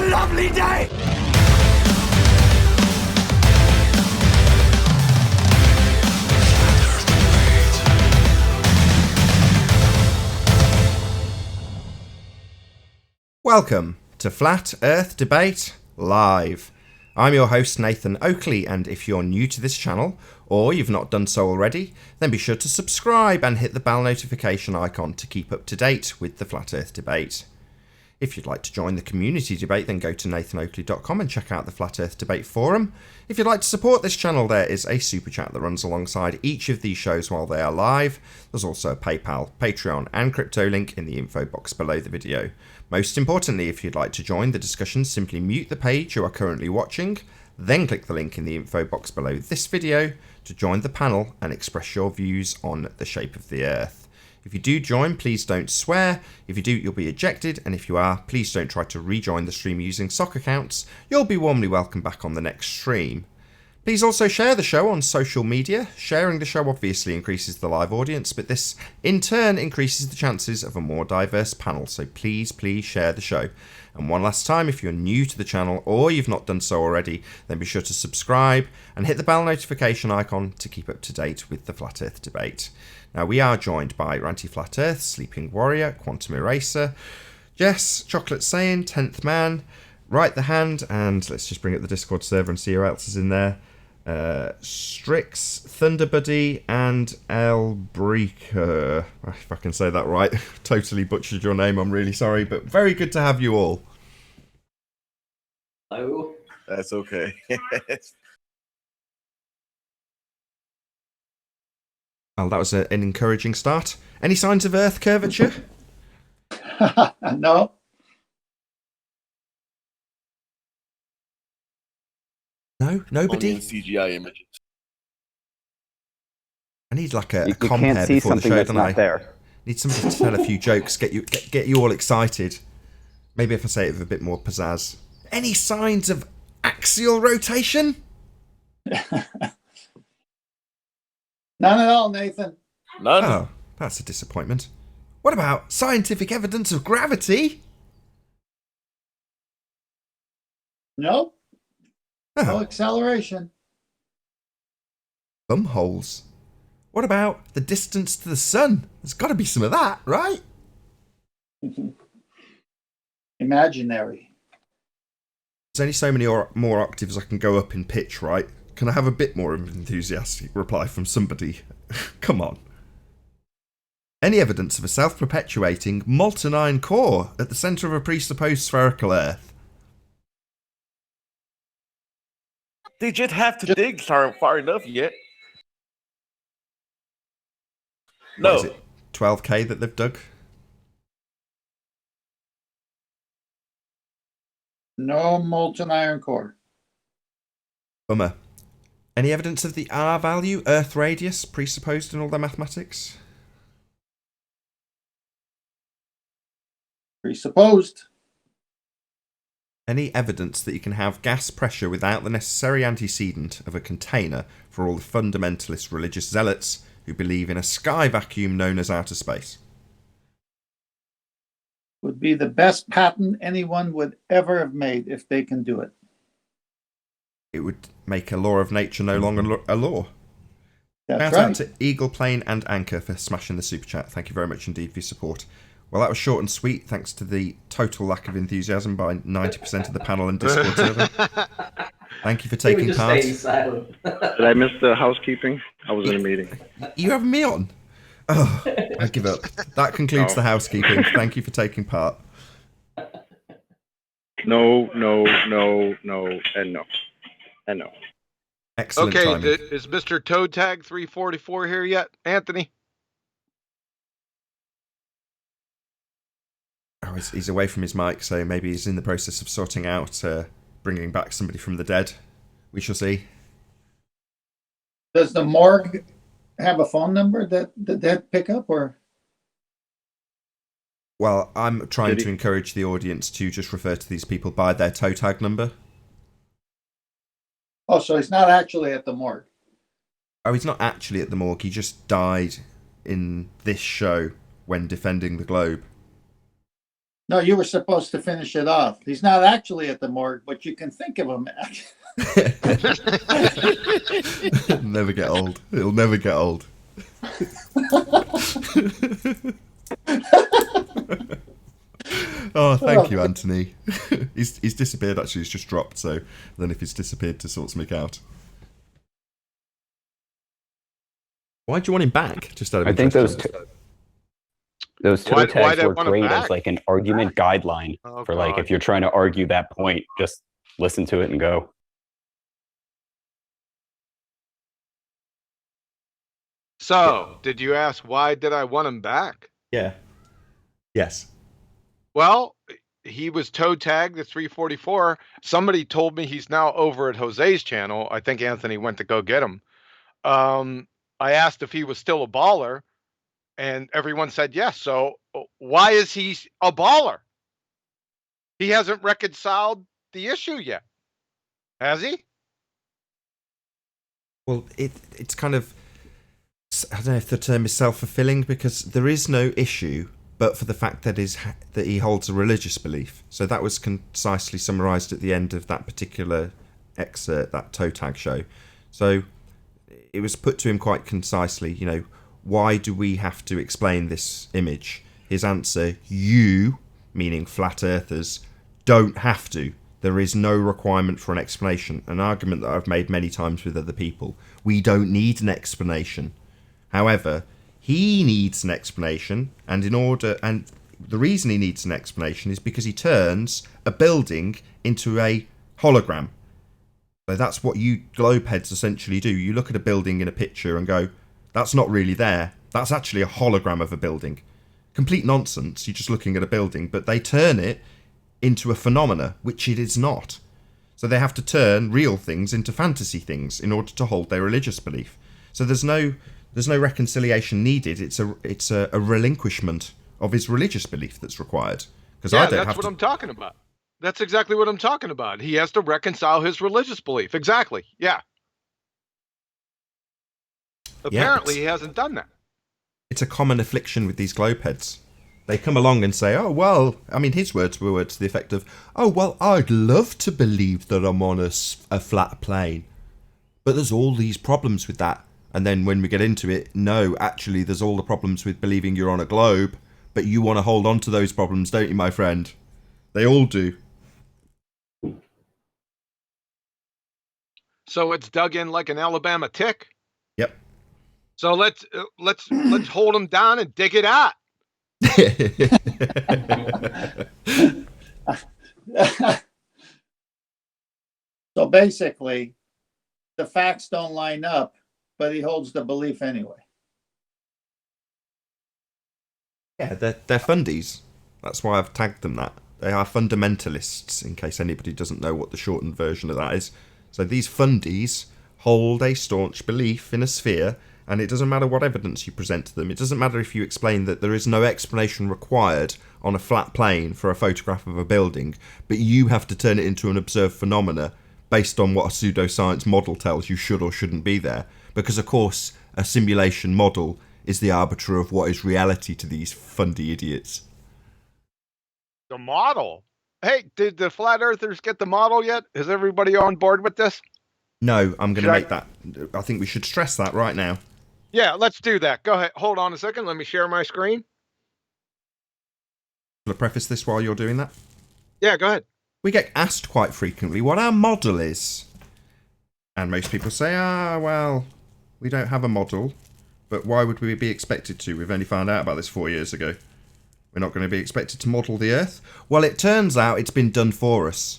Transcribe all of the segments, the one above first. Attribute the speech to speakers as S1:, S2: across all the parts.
S1: a lovely day! Welcome to Flat Earth Debate Live. I'm your host Nathan Oakley, and if you're new to this channel, or you've not done so already, then be sure to subscribe and hit the bell notification icon to keep up to date with the Flat Earth Debate. If you'd like to join the community debate, then go to nathanoakley.com and check out the Flat Earth Debate Forum. If you'd like to support this channel, there is a super chat that runs alongside each of these shows while they are live. There's also a PayPal, Patreon and crypto link in the info box below the video. Most importantly, if you'd like to join the discussion, simply mute the page you are currently watching, then click the link in the info box below this video to join the panel and express your views on the shape of the Earth. If you do join, please don't swear. If you do, you'll be ejected. And if you are, please don't try to rejoin the stream using sock accounts. You'll be warmly welcome back on the next stream. Please also share the show on social media. Sharing the show obviously increases the live audience, but this in turn increases the chances of a more diverse panel. So please share the show. And one last time, if you're new to the channel or you've not done so already, then be sure to subscribe and hit the bell notification icon to keep up to date with the Flat Earth Debate. Now, we are joined by Ranty Flat Earth, Sleeping Warrior, Quantum Eraser, Jess, Chocolate Saiyan, 10th Man, Right the Hand, and let's just bring up the Discord server and see who else is in there. Strix, Thunder Buddy, and Elbreaker. If I can say that right. Totally butchered your name, I'm really sorry, but very good to have you all.
S2: Hello.
S3: That's okay.
S1: Well, that was an encouraging start. Any signs of Earth curvature?
S4: No.
S1: No? Nobody?
S3: Only in CGI images.
S1: I need like a
S5: You
S1: compare
S5: can't see
S1: before the
S5: something
S1: show,
S5: that's
S1: don't
S5: not
S1: I?
S5: there.
S1: Need somebody to tell a few jokes, get you all excited. Maybe if I say it with a bit more pizzazz. Any signs of axial rotation?
S4: None at all, Nathan.
S3: None.
S1: Oh, that's a disappointment. What about scientific evidence of gravity?
S4: Nope. No
S1: Oh,
S4: acceleration.
S1: bumholes. What about the distance to the sun? There's got to be some of that, right?
S4: Imaginary.
S1: There's only so many more octaves I can go up in pitch, right? Can I have a bit more of an enthusiastic reply from somebody? Come on. Any evidence of a self-perpetuating molten iron core at the centre of a presupposed spherical Earth?
S3: They just have to dig far enough yet.
S1: What
S3: No.
S1: is it, 12k that they've dug?
S4: No molten iron core.
S1: Bummer. Any evidence of the R value, Earth radius, presupposed in all their mathematics?
S4: Presupposed.
S1: Any evidence that you can have gas pressure without the necessary antecedent of a container for all the fundamentalist religious zealots who believe in a sky vacuum known as outer space?
S4: Would be the best patent anyone would ever have made if they can do it.
S1: It would make a law of nature no longer a law.
S4: That's
S1: Shout out
S4: right.
S1: to Eagle Plane and Anchor for smashing the super chat. Thank you very much indeed for your support. Well, that was short and sweet, thanks to the total lack of enthusiasm by 90% of the panel and Discord server. Thank you for
S2: We were
S1: taking
S2: just
S1: part.
S2: staying silent.
S6: Did I miss the housekeeping? I was in a meeting.
S1: You have me on? Oh, I give up. That concludes
S6: No.
S1: the housekeeping. Thank you for taking part.
S6: No, and no.
S1: Excellent
S7: Okay,
S1: timing.
S7: is Mr. Toe Tag 344 here yet, Anthony?
S1: Oh, he's away from his mic, so maybe he's in the process of sorting out bringing back somebody from the dead. We shall see.
S4: Does the morgue have a phone number that the dead pick up, or?
S1: Well, I'm trying
S6: Did he-
S1: to encourage the audience to just refer to these people by their toe tag number.
S4: Oh, so he's not actually at the morgue.
S1: Oh, he's not actually at the morgue. He just died in this show when defending the globe.
S4: No, you were supposed to finish it off. He's not actually at the morgue, but you can think of him.
S1: Never get old. It'll never get old. Oh, thank you, Anthony. He's disappeared, actually. He's just dropped, so then if he's disappeared to sort something out. Why do you want him back? Just out of
S2: I think
S1: interest.
S2: those toe
S7: Why
S2: tags
S7: they
S2: work
S7: want 'em
S2: great
S7: back?
S2: as like an argument guideline
S7: Oh,
S2: for like
S7: God.
S2: if you're trying to argue that point, just listen to it and go.
S7: So, did you ask why did I want him back?
S1: Yeah. Yes.
S7: Well, he was toe tagged at 344. Somebody told me he's now over at Jose's channel. I think Anthony went to go get him. I asked if he was still a baller, and everyone said yes. So why is he a baller? He hasn't reconciled the issue yet, has he?
S1: Well, it's kind of, I don't know if the term is self-fulfilling, because there is no issue but for the fact that he holds a religious belief. So that was concisely summarised at the end of that particular excerpt, that toe tag show. So it was put to him quite concisely, you know, why do we have to explain this image? His answer, you, meaning flat earthers, don't have to. There is no requirement for an explanation. An argument that I've made many times with other people. We don't need an explanation. However, he needs an explanation, and the reason he needs an explanation is because he turns a building into a hologram. So that's what you globe heads essentially do. You look at a building in a picture and go, that's not really there. That's actually a hologram of a building. Complete nonsense. You're just looking at a building, but they turn it into a phenomena, which it is not. So they have to turn real things into fantasy things in order to hold their religious belief. So there's no reconciliation needed. It's a relinquishment of his religious belief that's required. Because
S7: Yeah, that's what I'm talking about. That's exactly what I'm talking about. He has to reconcile his religious belief. Exactly. Yeah. Apparently, he hasn't done that.
S1: It's a common affliction with these globe heads. They come along and say, oh, well, I mean, his words were to the effect of, oh, well, I'd love to believe that I'm on a flat plane. But there's all these problems with that. And then when we get into it, no, actually, there's all the problems with believing you're on a globe. But you want to hold on to those problems, don't you, my friend? They all do.
S7: So it's dug in like an Alabama tick.
S1: Yep.
S7: So let's hold him down and dig it out.
S4: So basically, the facts don't line up, but he holds the belief anyway.
S1: Yeah, they're fundies. That's why I've tagged them that. They are fundamentalists, in case anybody doesn't know what the shortened version of that is. So these fundies hold a staunch belief in a sphere, and it doesn't matter what evidence you present to them. It doesn't matter if you explain that there is no explanation required on a flat plane for a photograph of a building, but you have to turn it into an observed phenomena based on what a pseudoscience model tells you should or shouldn't be there. Because, of course, a simulation model is the arbiter of what is reality to these fundy idiots.
S7: The model. Hey, did the flat earthers get the model yet? Is everybody on board with this?
S1: No, I'm going to make that. I think we should stress that right now.
S7: Yeah, let's do that. Go ahead. Hold on a second. Let me share my screen.
S1: Will I preface this while you're doing that?
S7: Yeah, go ahead.
S1: We get asked quite frequently what our model is. And most people say, well, we don't have a model. But why would we be expected to? We've only found out about this 4 years ago. We're not going to be expected to model the Earth. Well, it turns out it's been done for us.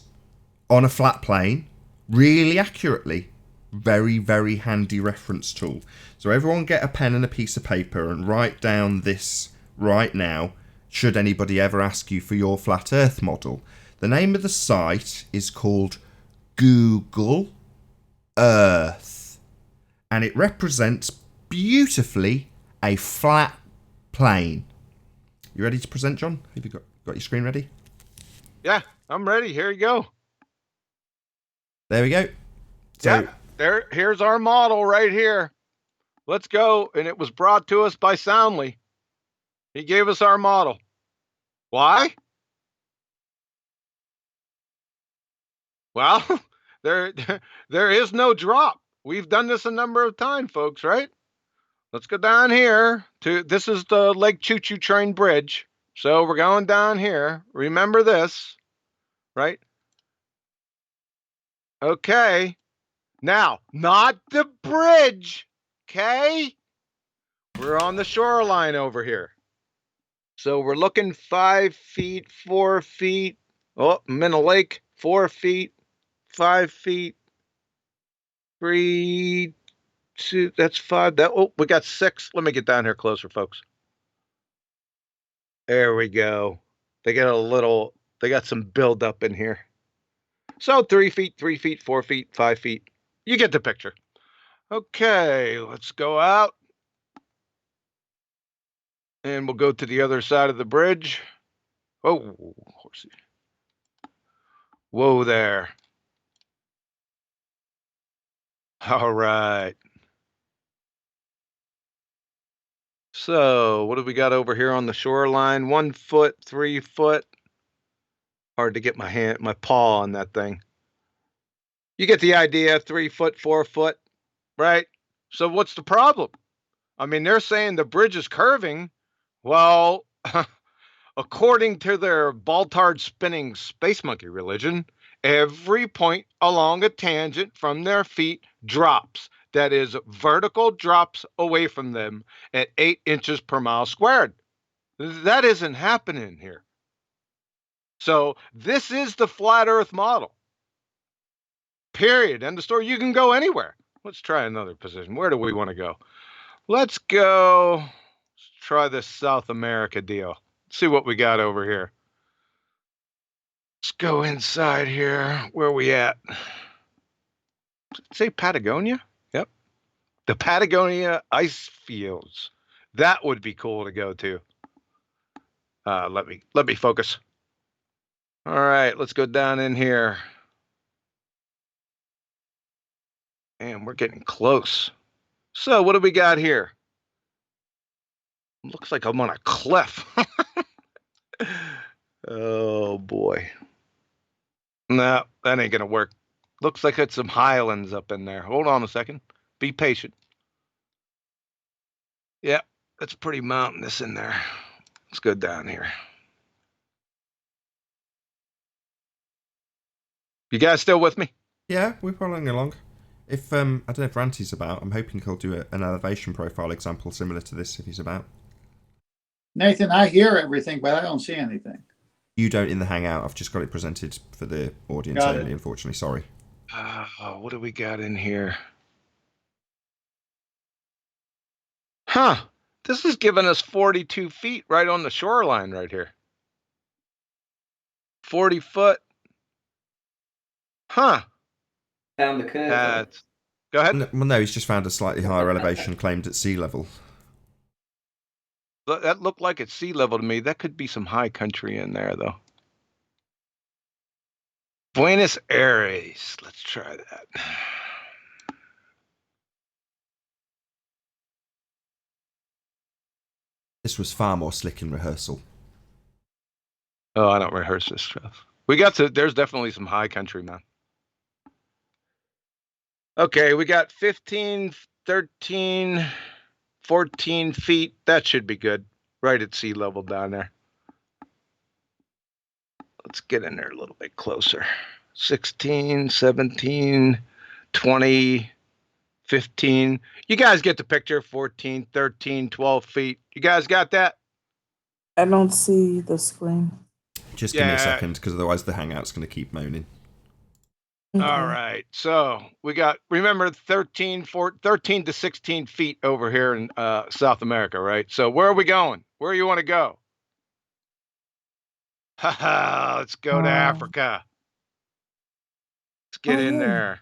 S1: On a flat plane. Really accurately. Very, very handy reference tool. So everyone get a pen and a piece of paper and write down this right now, should anybody ever ask you for your flat Earth model. The name of the site is called Google Earth. And it represents beautifully a flat plane. You ready to present, John? Have you got your screen ready?
S7: Yeah, I'm ready. Here you go.
S1: There we go. So,
S7: yeah, here's our model right here. Let's go. And it was brought to us by Soundly. He gave us our model. Why? Well, there, there is no drop. We've done this a number of times, folks, right? Let's go down here to, this is the Lake Choo Choo Train Bridge. So we're going down here. Remember this, right? Okay. Now, not the bridge. Okay. We're on the shoreline over here. So we're looking 5 feet, 4 feet. Oh, I'm in a lake. 4 feet, 5 feet, 3, 2. That's 5. That, oh, we got 6. Let me get down here closer, folks. There we go. They got some build up in here. So 3 feet, 3 feet, 4 feet, 5 feet. You get the picture. Okay, let's go out. And we'll go to the other side of the bridge. Oh, horsey. Whoa there. All right. So what do we got over here on the shoreline? 1 foot, 3 foot. Hard to get my paw on that thing. You get the idea, 3 foot, 4 foot, right? So what's the problem? I mean, they're saying the bridge is curving. Well, according to their Baltard spinning space monkey religion, every point along a tangent from their feet drops. That is, vertical drops away from them at 8 inches per mile squared. That isn't happening here. So this is the flat Earth model. Period. End of story. You can go anywhere. Let's try another position. Where do we want to go? Let's go. Let's try this South America deal. See what we got over here. Let's go inside here. Where are we at? Say Patagonia? Yep. The Patagonia ice fields. That would be cool to go to. Let me focus. All right, let's go down in here. And we're getting close. So what do we got here? Looks like I'm on a cliff. Oh boy. No, that ain't gonna work. Looks like it's some highlands up in there. Hold on a second. Be patient. Yeah, it's pretty mountainous in there. Let's go down here. You guys still with me?
S1: Yeah, we're following along. If I don't know if Ranty's about, I'm hoping he'll do an elevation profile example similar to this if he's about.
S4: Nathan, I hear everything, but I don't see anything.
S1: You don't in the Hangout. I've just got it presented for the audience
S4: Got
S1: only,
S4: it.
S1: unfortunately. Sorry.
S7: What do we got in here? Huh. This is giving us 42 feet right on the shoreline right here. 40 foot. Huh.
S5: Found the curve.
S7: Go ahead.
S1: Well, no, he's just found a slightly higher elevation claimed at sea level.
S7: That looked like it's sea level to me. That could be some high country in there, though. Buenos Aires. Let's try that.
S1: This was far more slick in rehearsal.
S7: Oh, I don't rehearse this stuff. There's definitely some high country, man. Okay, we got 15, 13, 14 feet. That should be good. Right at sea level down there. Let's get in there a little bit closer. 16, 17, 20, 15. You guys get the picture. 14, 13, 12 feet. You guys got that?
S8: I don't see the screen.
S1: Just give me a second, because otherwise the Hangout's going to keep moaning.
S8: Okay.
S7: All right. So we got, remember, 13 to 16 feet over here in South America, right? So where are we going? Where you want to go? Let's go to Africa. Let's get in there.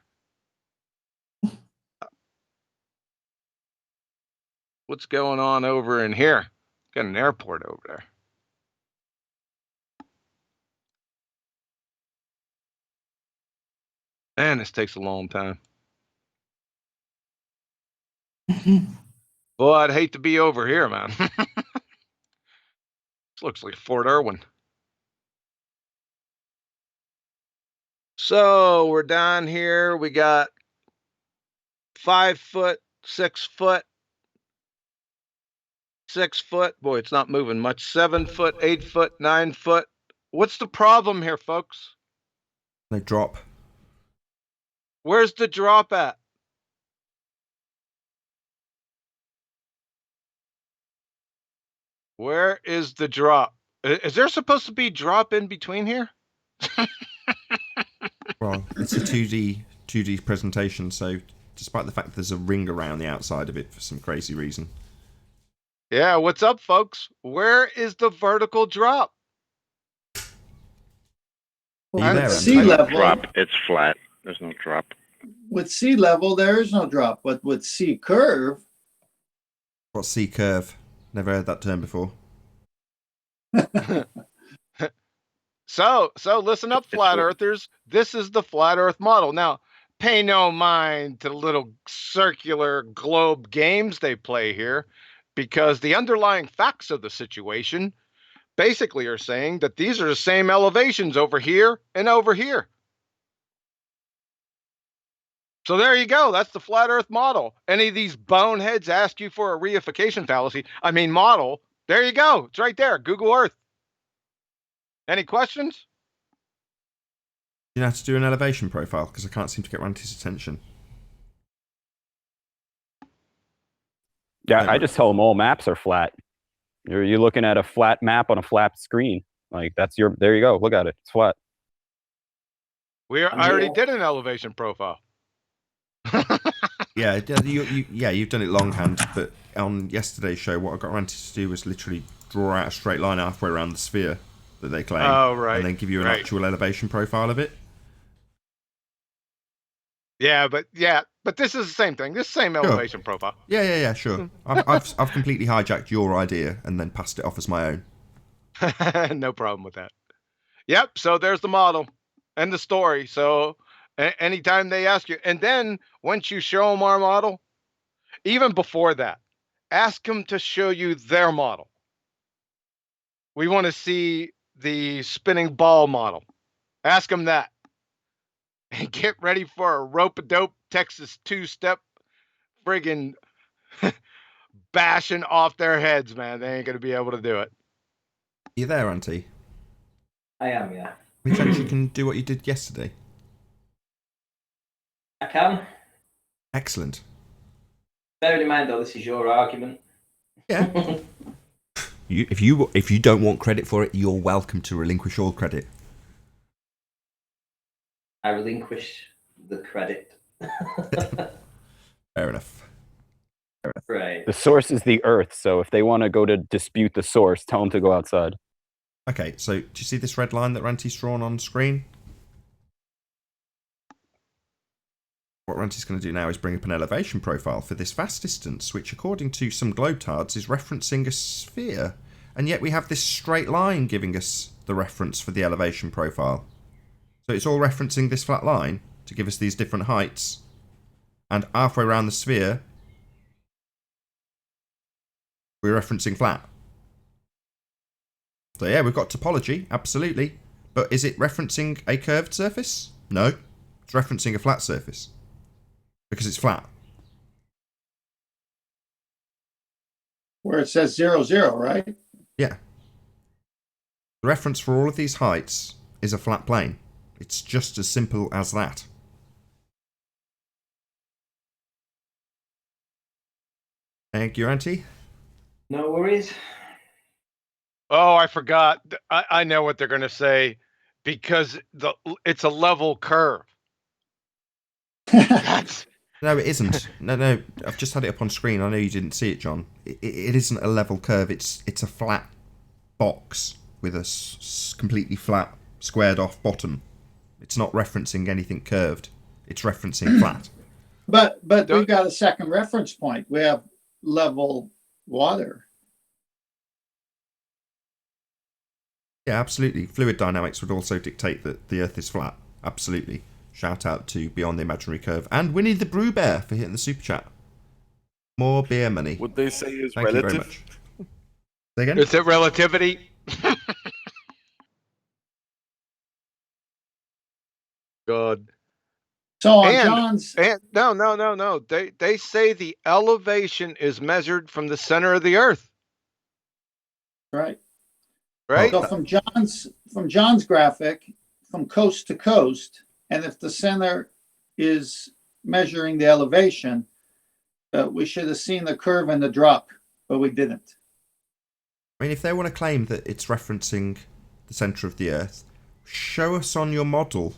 S7: What's going on over in here? Got an airport over there. Man, this takes a long time. Well, I'd hate to be over here, man. This looks like Fort Irwin. So we're down here. We got 5 foot, 6 foot, 6 foot. Boy, it's not moving much. 7 foot, 8 foot, 9 foot. What's the problem here, folks?
S1: No drop.
S7: Where's the drop at? Where is the drop? Is there supposed to be drop in between here?
S1: Well, it's a 2D presentation, so despite the fact there's a ring around the outside of it for some crazy reason.
S7: Yeah, what's up, folks? Where is the vertical drop?
S1: Are you there,
S4: With
S1: Andy?
S4: sea level,
S6: Drop. It's flat. There's no drop.
S4: with sea level, there is no drop, but with sea curve,
S1: What's C curve? Never heard that term before.
S7: So listen up, flat earthers. This is the flat earth model. Now, pay no mind to the little circular globe games they play here, because the underlying facts of the situation basically are saying that these are the same elevations over here and over here. So there you go. That's the flat earth model. Any of these boneheads ask you for a reification fallacy, model, there you go. It's right there. Google Earth. Any questions?
S1: You know how to do an elevation profile? Because I can't seem to get Ranty's attention.
S2: Yeah, I just tell them all maps are flat. You're looking at a flat map on a flat screen. Like there you go. Look at it. It's flat.
S7: I already did an elevation profile.
S1: Yeah, you've done it longhand, but on yesterday's show, what I got Ranty to do was literally draw out a straight line halfway around the sphere that they claim.
S7: Oh, right.
S1: And then give you an actual elevation profile of it.
S7: Yeah, but this is the same thing. This same elevation profile.
S1: Yeah, sure. I've completely hijacked your idea and then passed it off as my own.
S7: No problem with that. Yep. So there's the model and the story. So anytime they ask you, and then once you show them our model, even before that, ask them to show you their model. We want to see the spinning ball model. Ask them that. And get ready for a rope-a-dope Texas two-step friggin' bashing off their heads, man. They ain't going to be able to do it.
S1: You there, Auntie?
S5: I am, yeah.
S1: Any chance you can do what you did yesterday?
S5: I can.
S1: Excellent.
S5: Bear in mind, though, this is your argument.
S1: Yeah. If you don't want credit for it, you're welcome to relinquish all credit.
S5: I relinquish the credit.
S1: Fair enough.
S5: Right.
S2: The source is the Earth, so if they want to go to dispute the source, tell them to go outside.
S1: Okay, so do you see this red line that Ranty's drawn on screen? What Ranty's going to do now is bring up an elevation profile for this vast distance, which according to some globetards is referencing a sphere. And yet we have this straight line giving us the reference for the elevation profile. So it's all referencing this flat line to give us these different heights. And halfway around the sphere, we're referencing flat. So yeah, we've got topology, absolutely. But is it referencing a curved surface? No. It's referencing a flat surface. Because it's flat.
S4: where it says 0, 0, right?
S1: Yeah. The reference for all of these heights is a flat plane. It's just as simple as that. Thank you, Auntie.
S5: No worries.
S7: Oh, I forgot. I know what they're going to say, because it's a level curve. That's...
S1: No, it isn't. No, I've just had it up on screen. I know you didn't see it, John. It isn't a level curve. It's a flat box with a completely flat, squared off bottom. It's not referencing anything curved. It's referencing flat.
S4: But we've got a second reference point. We have level water.
S1: Yeah, absolutely. Fluid dynamics would also dictate that the Earth is flat. Absolutely. Shout out to Beyond the Imaginary Curve and Winnie the Brew Bear for hitting the super chat. More beer money.
S3: What they say is
S1: Thank you very
S3: relative.
S1: much. Say again?
S7: Is it relativity? God.
S4: So on
S7: And-
S4: John's,
S7: And no. They say the elevation is measured from the center of the earth,
S4: right?
S7: right?
S4: So from John's graphic, from coast to coast, and if the center is measuring the elevation, we should have seen the curve and the drop, but we didn't.
S1: I mean, if they want to claim that it's referencing the centre of the Earth, show us on your model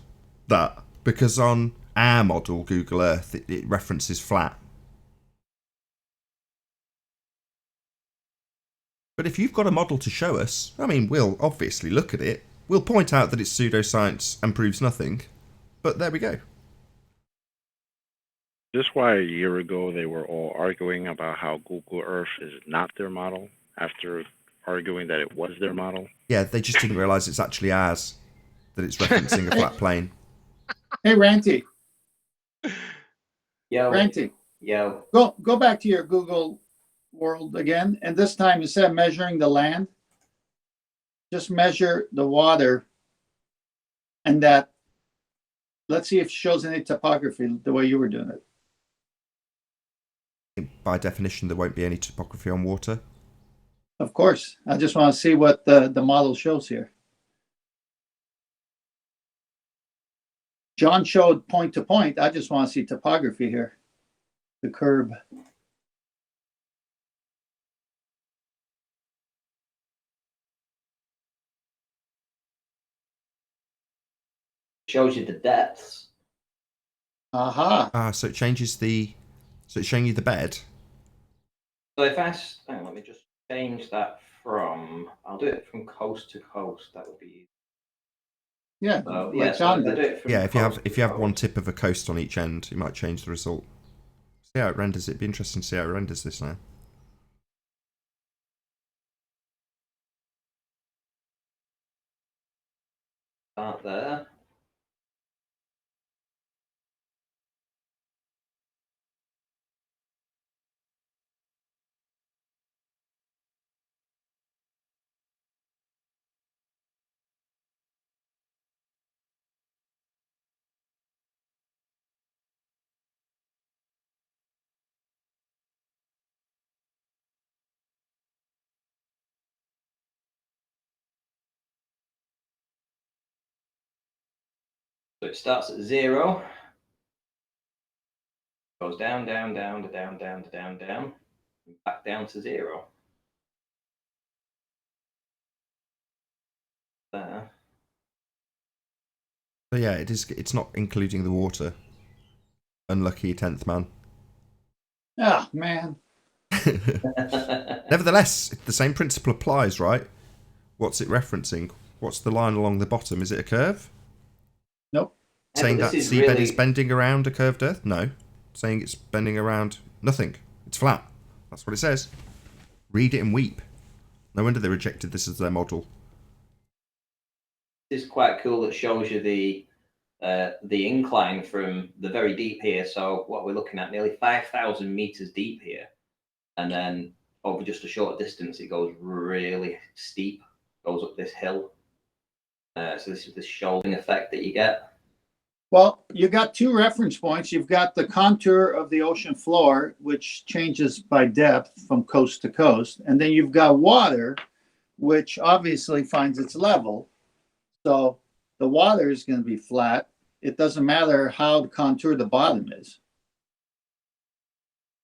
S1: that, because on our model, Google Earth, it references flat. But if you've got a model to show us, I mean, we'll obviously look at it. We'll point out that it's pseudoscience and proves nothing. But there we go.
S6: This is why a year ago they were all arguing about how Google Earth is not their model after arguing that it was their model.
S1: Yeah, they just didn't realise it's actually ours, that it's referencing a flat plane.
S4: Hey, Ranty,
S5: Yo,
S4: Ranty,
S5: yo.
S4: go back to your Google world again, and this time instead of measuring the land, just measure the water, and that. Let's see if it shows any topography the way you were doing it.
S1: By definition, there won't be any topography on water.
S4: Of course, I just want to see what the model shows here. John showed point to point. I just want to see topography here. The curve.
S5: Shows you the depths.
S4: Aha.
S1: So it changes the... So it's showing you the bed.
S5: So if let me just change that from, I'll do it from coast to coast. That would be,
S4: Yeah.
S5: so,
S4: like
S5: so
S4: John
S5: I do
S4: did.
S5: it from
S1: Yeah, if you have
S5: coast
S1: one
S5: to
S1: tip of a coast on each end, it might change the result. See how it renders. It'd be interesting to see how it renders this now.
S5: start there. So it starts at 0, goes down, down, down, down, down, down, down, and back down to 0. There.
S1: So yeah, it is. It's not including the water. Unlucky 10th man.
S4: Ah, man.
S1: Nevertheless, the same principle applies, right? What's it referencing? What's the line along the bottom? Is it a curve?
S4: Nope.
S1: Saying
S5: Yeah,
S1: that
S5: this is
S1: seabed
S5: really-
S1: is bending around a curved Earth? No. Saying it's bending around nothing. It's flat. That's what it says. Read it and weep. No wonder they rejected this as their model.
S5: This is quite cool. It shows you the incline from the very deep here. So what we're looking at, nearly 5,000 meters deep here, and then over just a short distance, it goes really steep, goes up this hill. So this is the shoaling effect that you get.
S4: Well, you got two reference points. You've got the contour of the ocean floor, which changes by depth from coast to coast. And then you've got water, which obviously finds its level. So the water is going to be flat. It doesn't matter how contour the bottom is.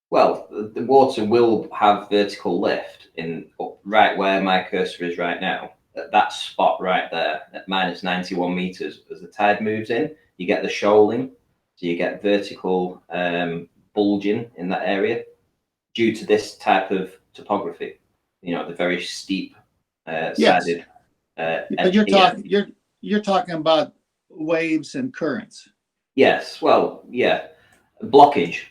S5: Well, the water will have vertical lift in right where my cursor is right now. At that spot right there, at minus 91 meters, as the tide moves in, you get the shoaling, so you get vertical bulging in that area due to this type of topography. You know, the very steep sided.
S4: But you're talking about waves and currents.
S5: Yes, well, yeah, blockage,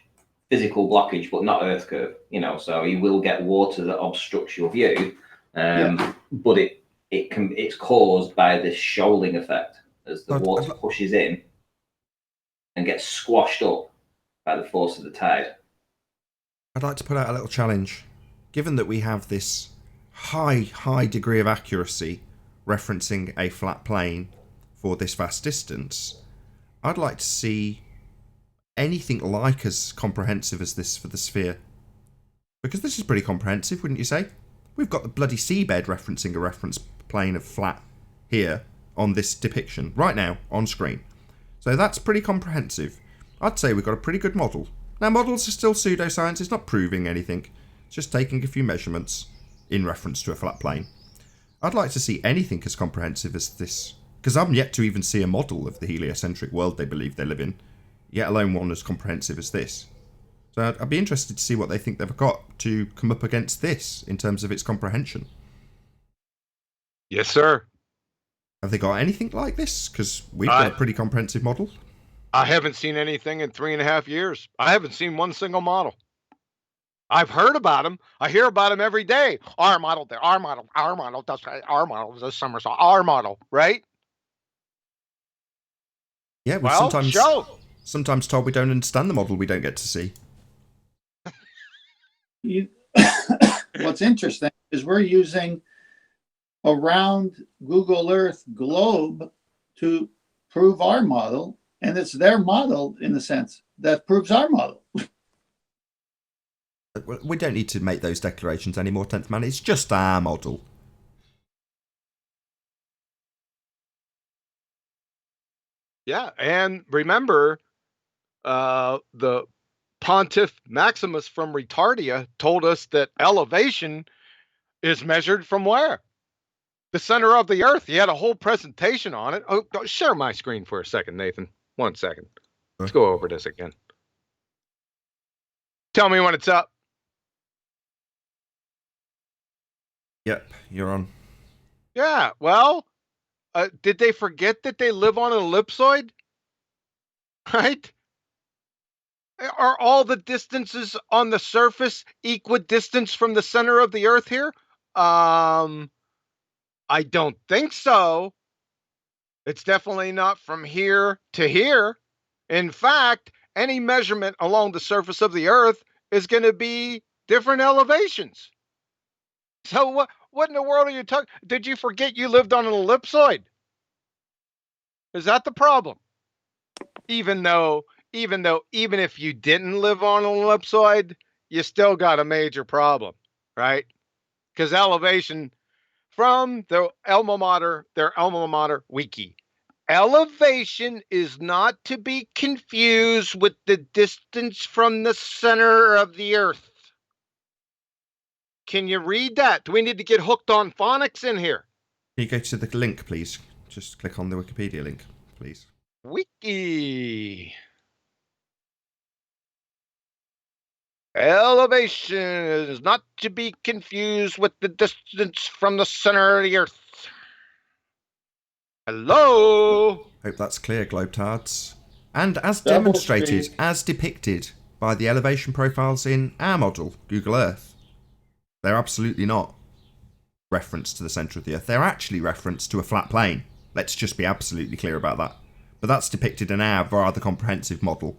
S5: physical blockage, but not earth curve. You know, so you will get water that obstructs your view, but it's caused by this shoaling effect as the water pushes in and gets squashed up by the force of the tide.
S1: I'd like to put out a little challenge. Given that we have this high degree of accuracy referencing a flat plane for this vast distance, I'd like to see anything like as comprehensive as this for the sphere. Because this is pretty comprehensive, wouldn't you say? We've got the bloody seabed referencing a reference plane of flat here on this depiction, right now, on screen. So that's pretty comprehensive. I'd say we've got a pretty good model. Now, models are still pseudoscience, it's not proving anything. It's just taking a few measurements in reference to a flat plane. I'd like to see anything as comprehensive as this, because I'm yet to even see a model of the heliocentric world they believe they live in, yet alone one as comprehensive as this. So I'd be interested to see what they think they've got to come up against this in terms of its comprehension.
S7: Yes, sir.
S1: Have they got anything like this? Because we've got a pretty comprehensive model.
S7: I haven't seen anything in 3.5 years. I haven't seen one single model. I've heard about them. I hear about them every day. Our model, our model, our model, that's right. Our model, this somersault, our model, right?
S1: Yeah, we're
S7: Well,
S1: sometimes told we don't understand the model we don't get to see.
S4: What's interesting is we're using a round Google Earth globe to prove our model, and it's their model in the sense that proves our model.
S1: We don't need to make those declarations anymore, 10th Man. It's just our model.
S7: Yeah, and remember, the Pontiff Maximus from Retardia told us that elevation is measured from where? The center of the Earth. He had a whole presentation on it. Oh, share my screen for a second, Nathan. 1 second. Let's go over this again. Tell me when it's up.
S1: Yep, you're on.
S7: Yeah, well, did they forget that they live on an ellipsoid? Right? Are all the distances on the surface equidistant from the center of the Earth here? I don't think so. It's definitely not from here to here. In fact, any measurement along the surface of the Earth is going to be different elevations. So what in the world are you talking? Did you forget you lived on an ellipsoid? Is that the problem? Even if you didn't live on an ellipsoid, you still got a major problem, right? Because elevation from their alma mater wiki. Elevation is not to be confused with the distance from the center of the Earth. Can you read that? Do we need to get hooked on phonics in here?
S1: Can you go to the link, please? Just click on the Wikipedia link, please.
S7: Wiki. Elevation is not to be confused with the distance from the center of the Earth. Hello?
S1: Hope that's clear, Globetards. And as demonstrated, as depicted by the elevation profiles in our model, Google Earth, they're absolutely not reference to the centre of the Earth. They're actually reference to a flat plane. Let's just be absolutely clear about that. But that's depicted in our rather comprehensive model.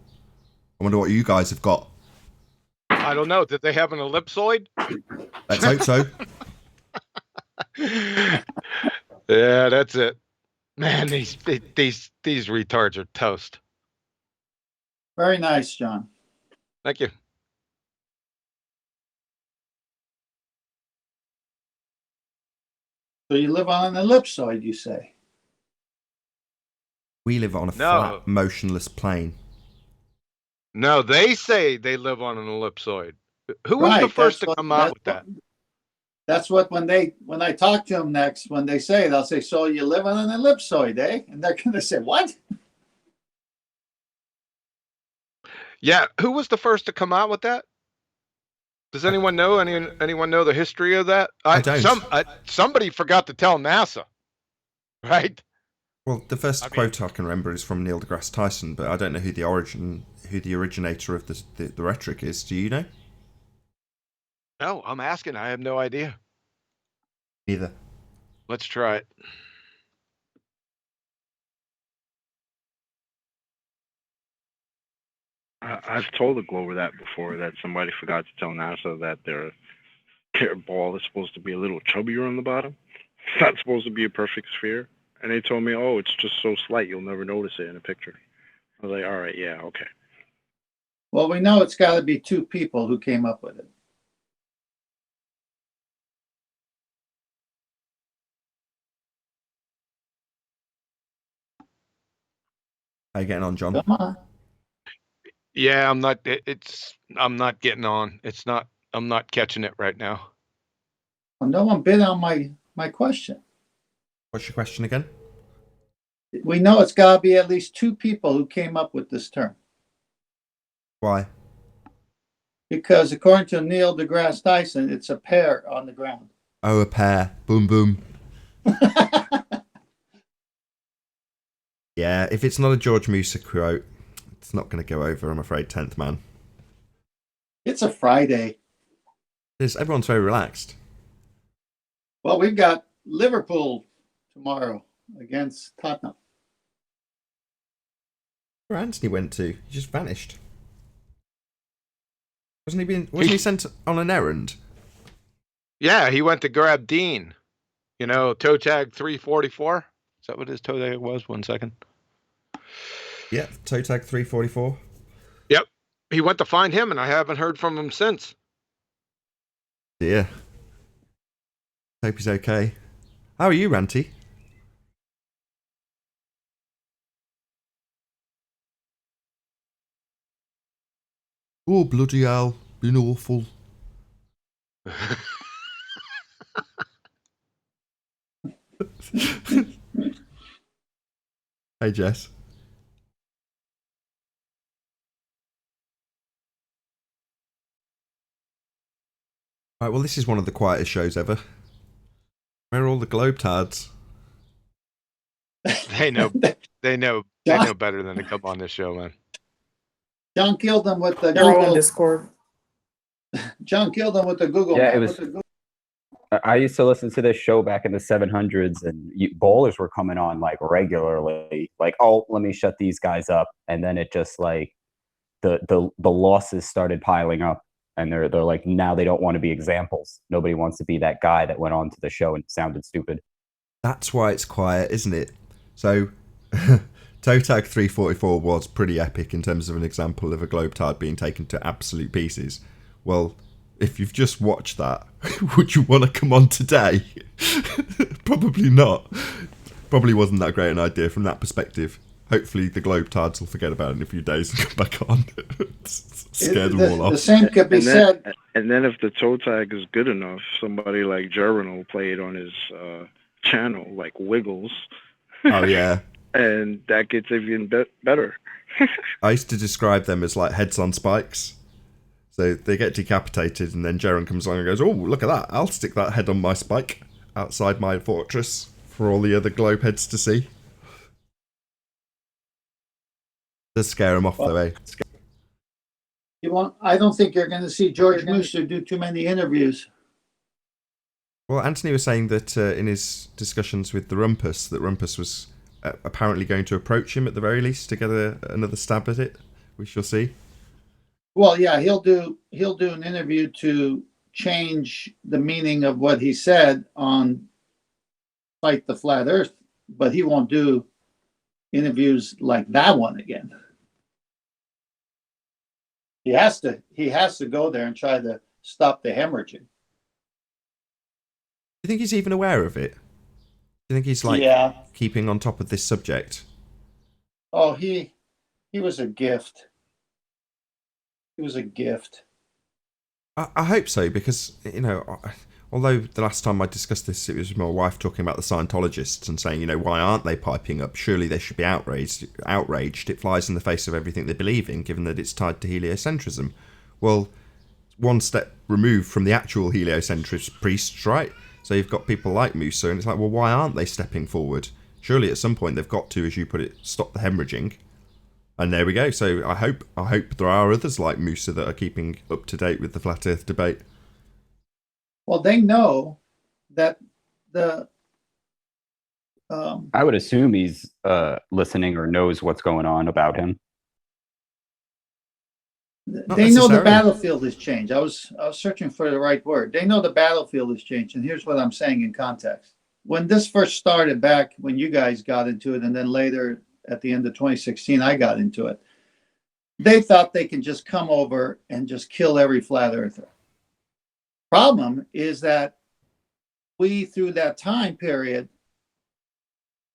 S1: I wonder what you guys have got.
S7: I don't know. Did they have an ellipsoid?
S1: Let's hope so.
S7: Yeah, that's it. Man, these retards are toast.
S4: Very nice, John.
S7: Thank you.
S4: So you live on an ellipsoid, you say?
S1: We live on a flat, motionless plane.
S7: No, they say they live on an ellipsoid. Who was the first to come out with that?
S4: That's what when I talk to them next, when they say, they'll say, "So you live on an ellipsoid, eh?" And they're going to say, "What?"
S7: Yeah, who was the first to come out with that? Does anyone know? Anyone know the history of that?
S1: I don't.
S7: Somebody forgot to tell NASA, right?
S1: Well, the first quote I can remember is from Neil deGrasse Tyson, but I don't know who the originator of the rhetoric is. Do you know?
S7: No, I'm asking. I have no idea.
S1: Neither.
S7: Let's try it.
S6: I've told the Glober that before, that somebody forgot to tell NASA that their ball is supposed to be a little chubbier on the bottom. It's not supposed to be a perfect sphere. And they told me, oh, it's just so slight, you'll never notice it in a picture. I was like, all right, yeah, okay.
S4: Well, we know it's got to be two people who came up with it.
S1: How you getting on, John?
S4: Come on.
S7: Yeah, I'm not. I'm not getting on. I'm not catching it right now.
S4: Well, no one bid on my question.
S1: What's your question again?
S4: We know it's got to be at least two people who came up with this term.
S1: Why?
S4: Because according to Neil deGrasse Tyson, it's a pair on the ground.
S1: Oh, a pair. Boom, boom. Yeah, if it's not a George Musa quote, it's not going to go over, I'm afraid, 10th man.
S4: It's a Friday.
S1: Everyone's very relaxed.
S4: Well, we've got Liverpool tomorrow against Tottenham.
S1: Where Anthony went to? He just vanished. Wasn't he sent on an errand?
S7: Yeah, he went to grab Dean. You know, toe tag 344. Is that what his toe tag was? 1 second.
S1: Yeah, toe tag 344.
S7: Yep. He went to find him, and I haven't heard from him since.
S1: Dear. Hope he's okay. How are you, Ranty? Oh, bloody hell. Been awful. Hey, Jess. Right, well, this is one of the quietest shows ever. Where are all the globetards?
S7: They know better than to come on this show, man.
S4: John killed them with the
S8: They're all in
S4: Google.
S8: Discord.
S4: John killed them with the Google.
S2: Yeah, it was. I used to listen to this show back in the 700s, and bowlers were coming on like regularly. Like, oh, let me shut these guys up, and then it just like the losses started piling up, and they're like, now they don't want to be examples. Nobody wants to be that guy that went on to the show and sounded stupid.
S1: That's why it's quiet, isn't it? So, toe tag 344 was pretty epic in terms of an example of a globetard being taken to absolute pieces. Well, if you've just watched that, would you want to come on today? Probably not. Probably wasn't that great an idea from that perspective. Hopefully the globetards will forget about it in a few days and come back on. Scare them all off.
S4: The same could be said.
S6: And then if the toe tag is good enough, somebody like Jervin will play it on his channel, like Wiggles.
S1: Oh, yeah.
S6: And that gets even better.
S1: I used to describe them as like heads on spikes. So they get decapitated, and then Jaren comes along and goes, oh, look at that. I'll stick that head on my spike outside my fortress for all the other globe heads to see. Does scare them off, though, eh?
S4: I don't think you're going to see George Musa do too many interviews.
S1: Well, Anthony was saying that in his discussions with the Rumpus, that Rumpus was apparently going to approach him at the very least to get another stab at it. We shall see.
S4: Well, yeah, he'll do an interview to change the meaning of what he said on Fight the Flat Earth, but he won't do interviews like that one again. He has to go there and try to stop the hemorrhaging.
S1: Do you think he's even aware of it? Do you think he's keeping on top of this subject?
S4: Oh, he was a gift. It was a gift.
S1: I hope so, because, you know, although the last time I discussed this, it was my wife talking about the Scientologists and saying, you know, why aren't they piping up? Surely they should be outraged. It flies in the face of everything they believe in, given that it's tied to heliocentrism. Well, one step removed from the actual heliocentrist priests, right? So you've got people like Musa, and it's like, well, why aren't they stepping forward? Surely at some point they've got to, as you put it, stop the hemorrhaging. And there we go. So I hope there are others like Musa that are keeping up to date with the flat Earth debate.
S4: Well, they know that
S2: I would assume he's listening or knows what's going on about him.
S4: They know the battlefield has changed. I was searching for the right word. They know the battlefield has changed, and here's what I'm saying in context. When this first started back, when you guys got into it, and then later at the end of 2016, I got into it. They thought they can just come over and just kill every flat earther. Problem is that we, through that time period,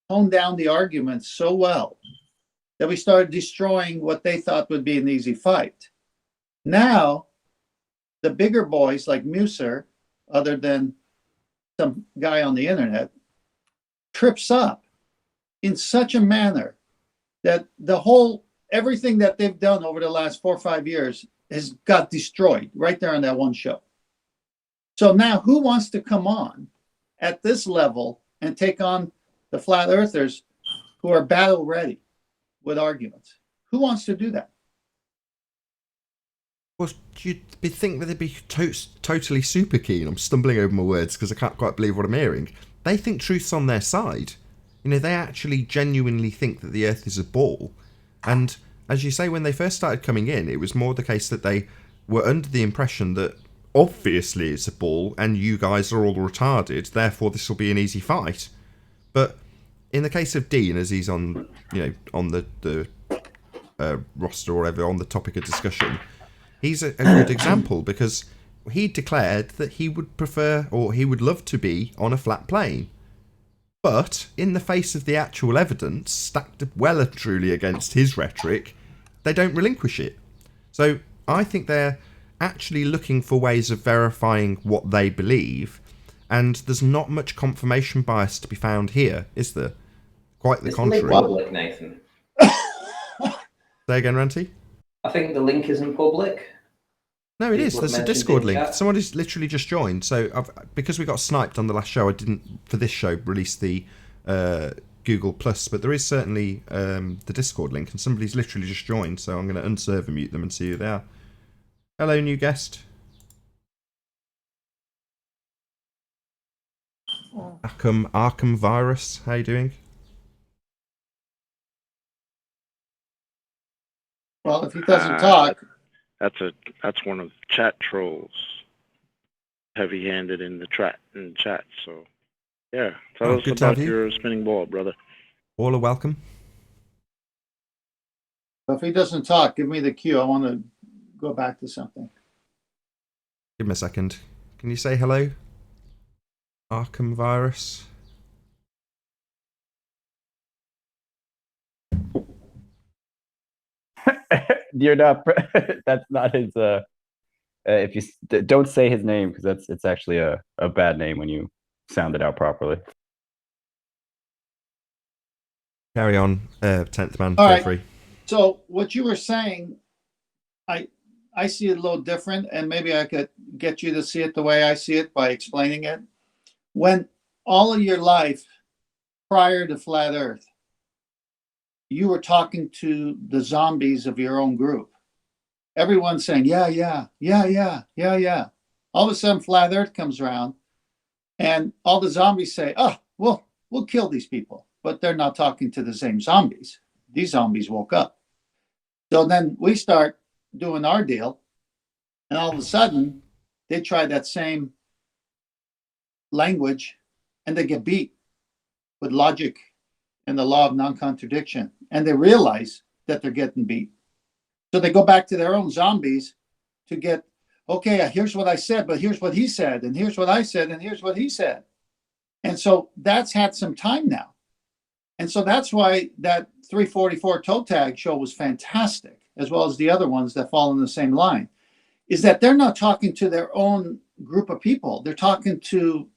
S4: honed down the arguments so well that we started destroying what they thought would be an easy fight. Now, the bigger boys like Musser, other than some guy on the internet, trips up in such a manner that everything that they've done over the last 4 or 5 years has got destroyed right there on that one show. So now who wants to come on at this level and take on the flat earthers who are battle ready with arguments? Who wants to do that?
S1: Well, you'd think that they'd be totally super keen. I'm stumbling over my words because I can't quite believe what I'm hearing. They think truth's on their side. You know, they actually genuinely think that the Earth is a ball. And as you say, when they first started coming in, it was more the case that they were under the impression that obviously it's a ball and you guys are all retarded, therefore this will be an easy fight. But in the case of Dean, as he's on, on the roster or whatever, on the topic of discussion, he's a good example because he declared that he would prefer, or he would love to be on a flat plane. But in the face of the actual evidence, stacked well and truly against his rhetoric, they don't relinquish it. So I think they're actually looking for ways of verifying what they believe, and there's not much confirmation bias to be found here, is there? Quite the contrary.
S5: It's public, Nathan.
S1: Say again, Ranty?
S5: I think the link isn't public.
S1: No, it is. There's a Discord link.
S5: Chat.
S1: Somebody's literally just joined. So because we got sniped on the last show, I didn't, for this show, release the Google Plus, but there is certainly the Discord link, and somebody's literally just joined, so I'm going to unserve and mute them and see who they are. Hello, new guest. Arkham Virus, how you doing?
S4: Well, if he doesn't talk...
S6: That's one of the chat trolls, heavy-handed in the chat. So, yeah, tell us about your spinning ball, brother.
S1: All are welcome.
S4: If he doesn't talk, give me the cue. I want to go back to something.
S1: Give him a second. Can you say hello, Arkham Virus?
S2: You're not. That's not his. If you don't say his name, because it's actually a bad name when you sound it out properly.
S1: Carry on, 10th man.
S4: All
S1: Feel
S4: right.
S1: free.
S4: So what you were saying, I see it a little different, and maybe I could get you to see it the way I see it by explaining it. When all of your life prior to Flat Earth, you were talking to the zombies of your own group. Everyone's saying, yeah. All of a sudden, Flat Earth comes around, and all the zombies say, oh, we'll kill these people. But they're not talking to the same zombies. These zombies woke up. So then we start doing our deal, and all of a sudden, they try that same language, and they get beat with logic and the law of non-contradiction. And they realize that they're getting beat. So they go back to their own zombies to get, okay, here's what I said, but here's what he said, and here's what I said, and here's what he said. And so that's had some time now. And so that's why that 344 toe tag show was fantastic, as well as the other ones that fall in the same line, is that they're not talking to their own group of people. They're talking to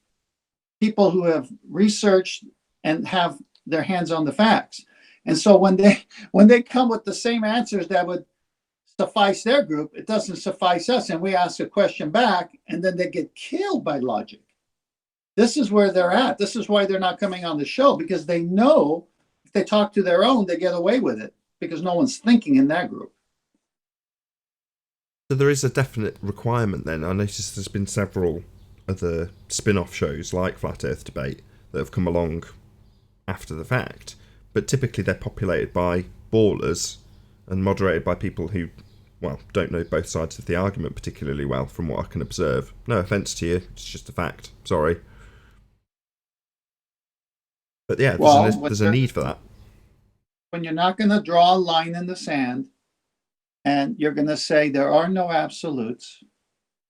S4: people who have researched and have their hands on the facts. And so when they come with the same answers that would suffice their group, it doesn't suffice us. And we ask a question back, and then they get killed by logic. This is where they're at. This is why they're not coming on the show, because they know if they talk to their own, they get away with it because no one's thinking in that group.
S1: So there is a definite requirement then. I noticed there's been several other spin-off shows like Flat Earth Debate that have come along after the fact, but typically they're populated by ballers and moderated by people who, well, don't know both sides of the argument particularly well, from what I can observe. No offence to you, it's just a fact. Sorry. But yeah, there's a need for that.
S4: when you're not going to draw a line in the sand and you're going to say there are no absolutes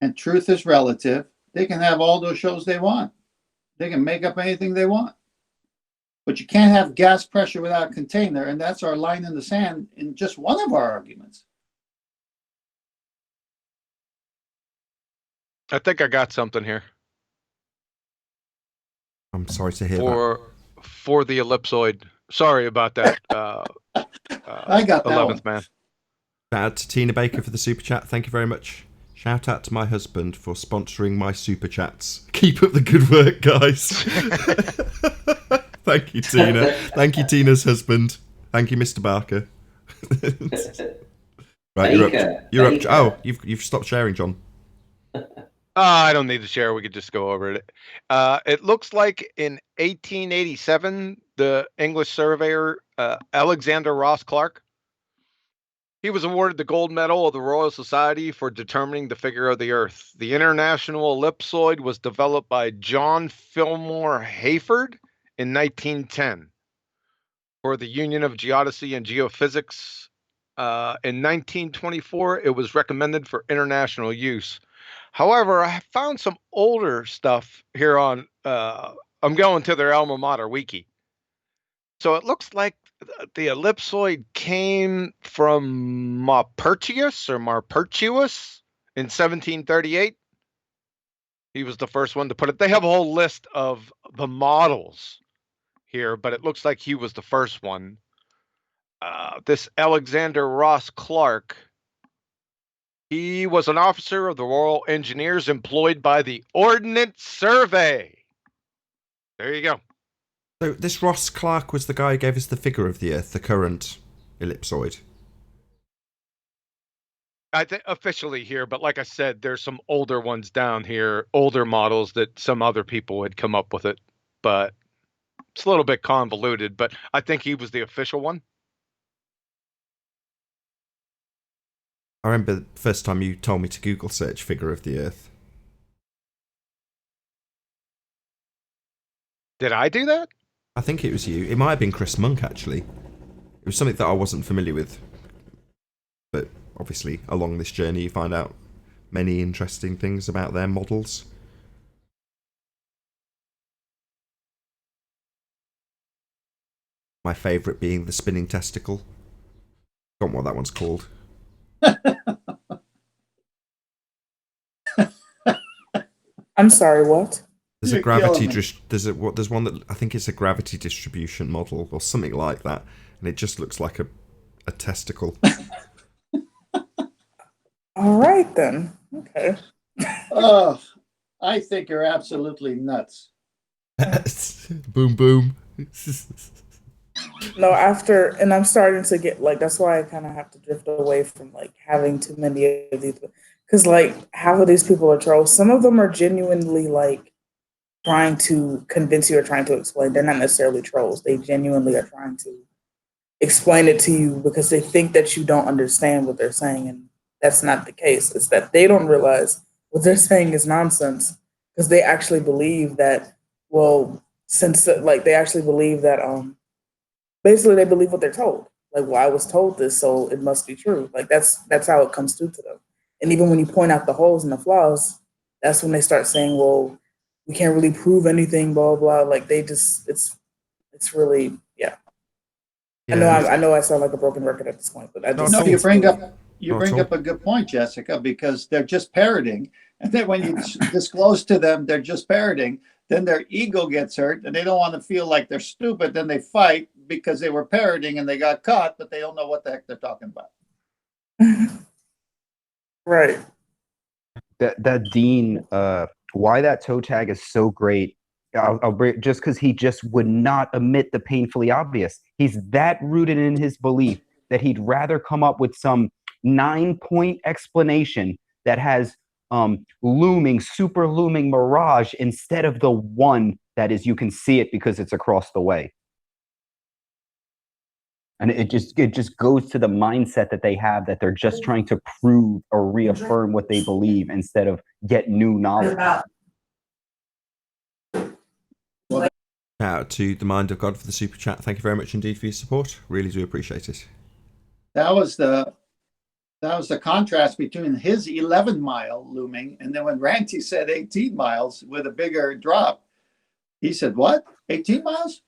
S4: and truth is relative, they can have all those shows they want. They can make up anything they want. But you can't have gas pressure without a container, and that's our line in the sand in just one of our arguments.
S7: I think I got something here
S1: I'm sorry to hear that.
S7: for the ellipsoid. Sorry about that.
S4: I got that
S7: 11th
S4: one.
S7: man.
S1: Shout out to Tina Baker for the super chat. Thank you very much. Shout out to my husband for sponsoring my super chats. Keep up the good work, guys. Thank you, Tina. Thank you, Tina's husband. Thank you, Mr. Barker. Right, you're up. Oh, you've stopped sharing, John.
S7: I don't need to share. We could just go over it. It looks like in 1887, the English surveyor Alexander Ross Clark, he was awarded the gold medal of the Royal Society for determining the figure of the Earth. The international ellipsoid was developed by John Fillmore Hayford in 1910 for the Union of Geodesy and Geophysics. In 1924, it was recommended for international use. However, I found some older stuff here on, I'm going to their alma mater wiki. So it looks like the ellipsoid came from Maupertuis in 1738. He was the first one to put it. They have a whole list of the models here, but it looks like he was the first one. This Alexander Ross Clark, he was an officer of the Royal Engineers employed by the Ordnance Survey. There you go.
S1: So this Ross Clark was the guy who gave us the figure of the Earth, the current ellipsoid.
S7: I think officially here, but like I said, there's some older ones down here, older models that some other people had come up with it, but it's a little bit convoluted, but I think he was the official one.
S1: I remember the first time you told me to Google search figure of the Earth.
S7: Did I do that?
S1: I think it was you. It might have been Chris Monk, actually. It was something that I wasn't familiar with. But obviously, along this journey, you find out many interesting things about their models. My favourite being the spinning testicle. Forgotten what that one's called.
S8: I'm sorry, what?
S1: There's a
S4: You're
S1: gravity.
S4: killing me.
S1: There's one that I think it's a gravity distribution model or something like that, and it just looks like a testicle.
S8: All right, then. Okay.
S4: Oh, I think you're absolutely nuts.
S1: Boom, boom.
S8: No, and I'm starting to get, like, that's why I kind of have to drift away from, like, having too many of these. Because, like, half of these people are trolls. Some of them are genuinely, like, trying to convince you or trying to explain. They're not necessarily trolls. They genuinely are trying to explain it to you because they think that you don't understand what they're saying. And that's not the case. It's that they don't realize what they're saying is nonsense because they actually believe that, well, they actually believe that, basically they believe what they're told. Like, well, I was told this, so it must be true. Like, that's how it comes through to them. And even when you point out the holes and the flaws, that's when they start saying, well, we can't really prove anything, blah, blah. Like, they just, it's really, yeah. I know I sound like a broken record at this point, but I just...
S4: No, you bring up a good point, Jessica, because they're just parroting. And then when you disclose to them they're just parroting, then their ego gets hurt and they don't want to feel like they're stupid. Then they fight because they were parroting and they got caught, but they don't know what the heck they're talking about.
S8: Right.
S2: That Dean, why that toe tag is so great. I'll bring, just because he just would not admit the painfully obvious. He's that rooted in his belief that he'd rather come up with some 9-point explanation that has super looming mirage instead of the one that is, you can see it because it's across the way. And it just goes to the mindset that they have, that they're just trying to prove or reaffirm what they believe instead of get new knowledge.
S1: Shout out to the Mind of God for the super chat. Thank you very much indeed for your support. Really do appreciate it.
S4: That was the contrast between his 11-mile looming, and then when Ranty said 18 miles with a bigger drop, he said, "What? 18 miles?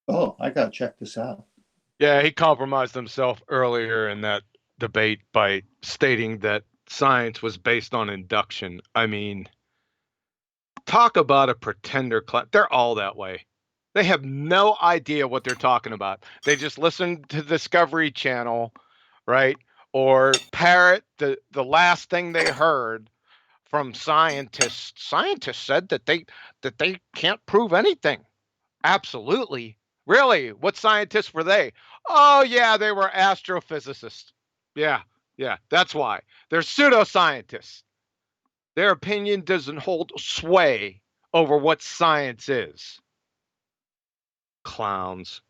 S4: Oh, I gotta check this out."
S7: Yeah, he compromised himself earlier in that debate by stating that science was based on induction. I mean, talk about a pretender class. They're all that way. They have no idea what they're talking about. They just listen to Discovery Channel, right? Or parrot the last thing they heard from scientists. Scientists said that they can't prove anything. Absolutely. Really? What scientists were they? Oh yeah, they were astrophysicists. Yeah, that's why. They're pseudoscientists. Their opinion doesn't hold sway over what science is. Clowns.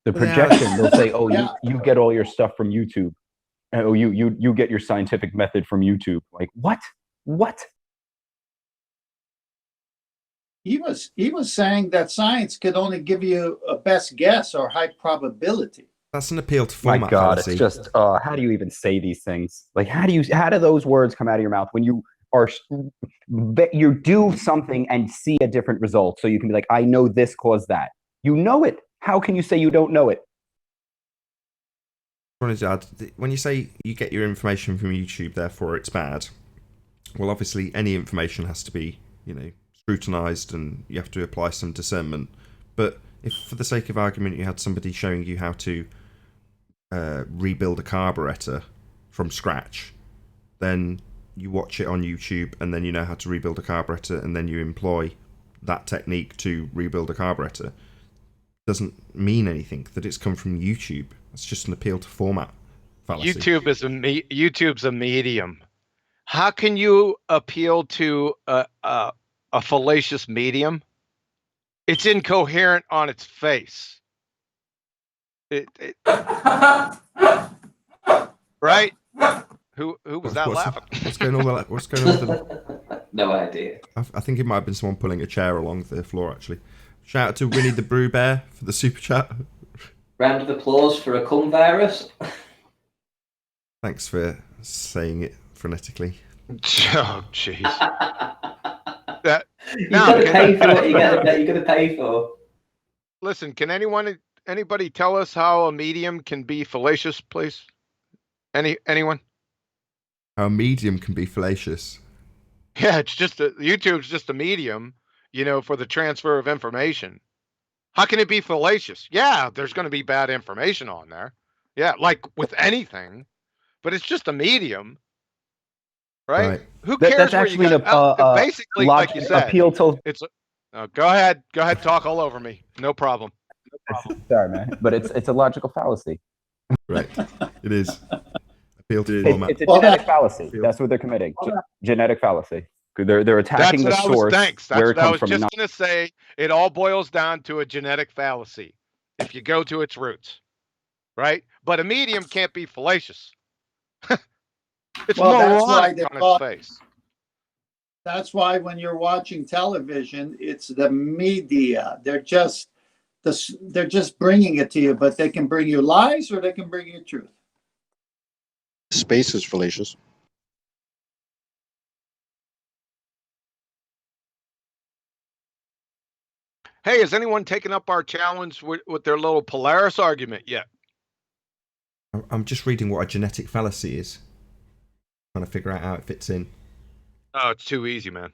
S2: The projection, they'll say, "Oh,
S4: Yeah.
S2: you get all your stuff from YouTube. Oh, you get your scientific method from YouTube." Like, what? What?
S4: He was saying that science could only give you a best guess or high probability.
S1: That's an appeal to
S2: My
S1: format
S2: God,
S1: fallacy.
S2: it's just how do you even say these things? Like, how do those words come out of your mouth when you do something and see a different result? So you can be like, I know this caused that. You know it. How can you say you don't know it?
S1: When you say you get your information from YouTube, therefore it's bad, well, obviously any information has to be, scrutinized, and you have to apply some discernment. But if, for the sake of argument, you had somebody showing you how to rebuild a carburetor from scratch, then you watch it on YouTube, and then you know how to rebuild a carburetor, and then you employ that technique to rebuild a carburetor. Doesn't mean anything that it's come from YouTube. It's just an appeal to format fallacy.
S7: YouTube's a medium. How can you appeal to a fallacious medium? It's incoherent on its face. Right? Who was that laughing?
S1: What's going on? What's going on with them?
S5: No idea.
S1: I think it might have been someone pulling a chair along the floor, actually. Shout out to Winnie the Brew Bear for the super chat.
S5: Round of applause for a cum virus.
S1: Thanks for saying it phonetically.
S7: Oh, jeez.
S5: You've got to pay for what you're going to pay for.
S7: Listen, can anybody tell us how a medium can be fallacious, please? Anyone?
S1: How a medium can be fallacious.
S7: Yeah, it's just YouTube's just a medium, for the transfer of information. How can it be fallacious? Yeah, there's going to be bad information on there. Yeah, like with anything, but it's just a medium, right? Who cares?
S2: That's actually
S7: basically, like you said,
S2: appeal to.
S7: It's. Go ahead, talk all over me. No problem.
S2: Sorry, man, but it's a logical fallacy.
S1: Right, it is. Appeal to format.
S2: It's a genetic fallacy. That's what they're committing. Genetic fallacy. They're attacking the source.
S7: That's
S2: where it
S7: what I
S2: comes
S7: was
S2: from.
S7: just going to say. It all boils down to a genetic fallacy if you go to its roots, right? But a medium can't be fallacious. It's moronic on its face.
S4: That's why when you're watching television, it's the media. They're just bringing it to you, but they can bring you lies or they can bring you truth.
S9: Space is fallacious.
S7: Hey, has anyone taken up our challenge with their little Polaris argument yet?
S1: I'm just reading what a genetic fallacy is. Trying to figure out how it fits in.
S7: Oh, it's too easy, man.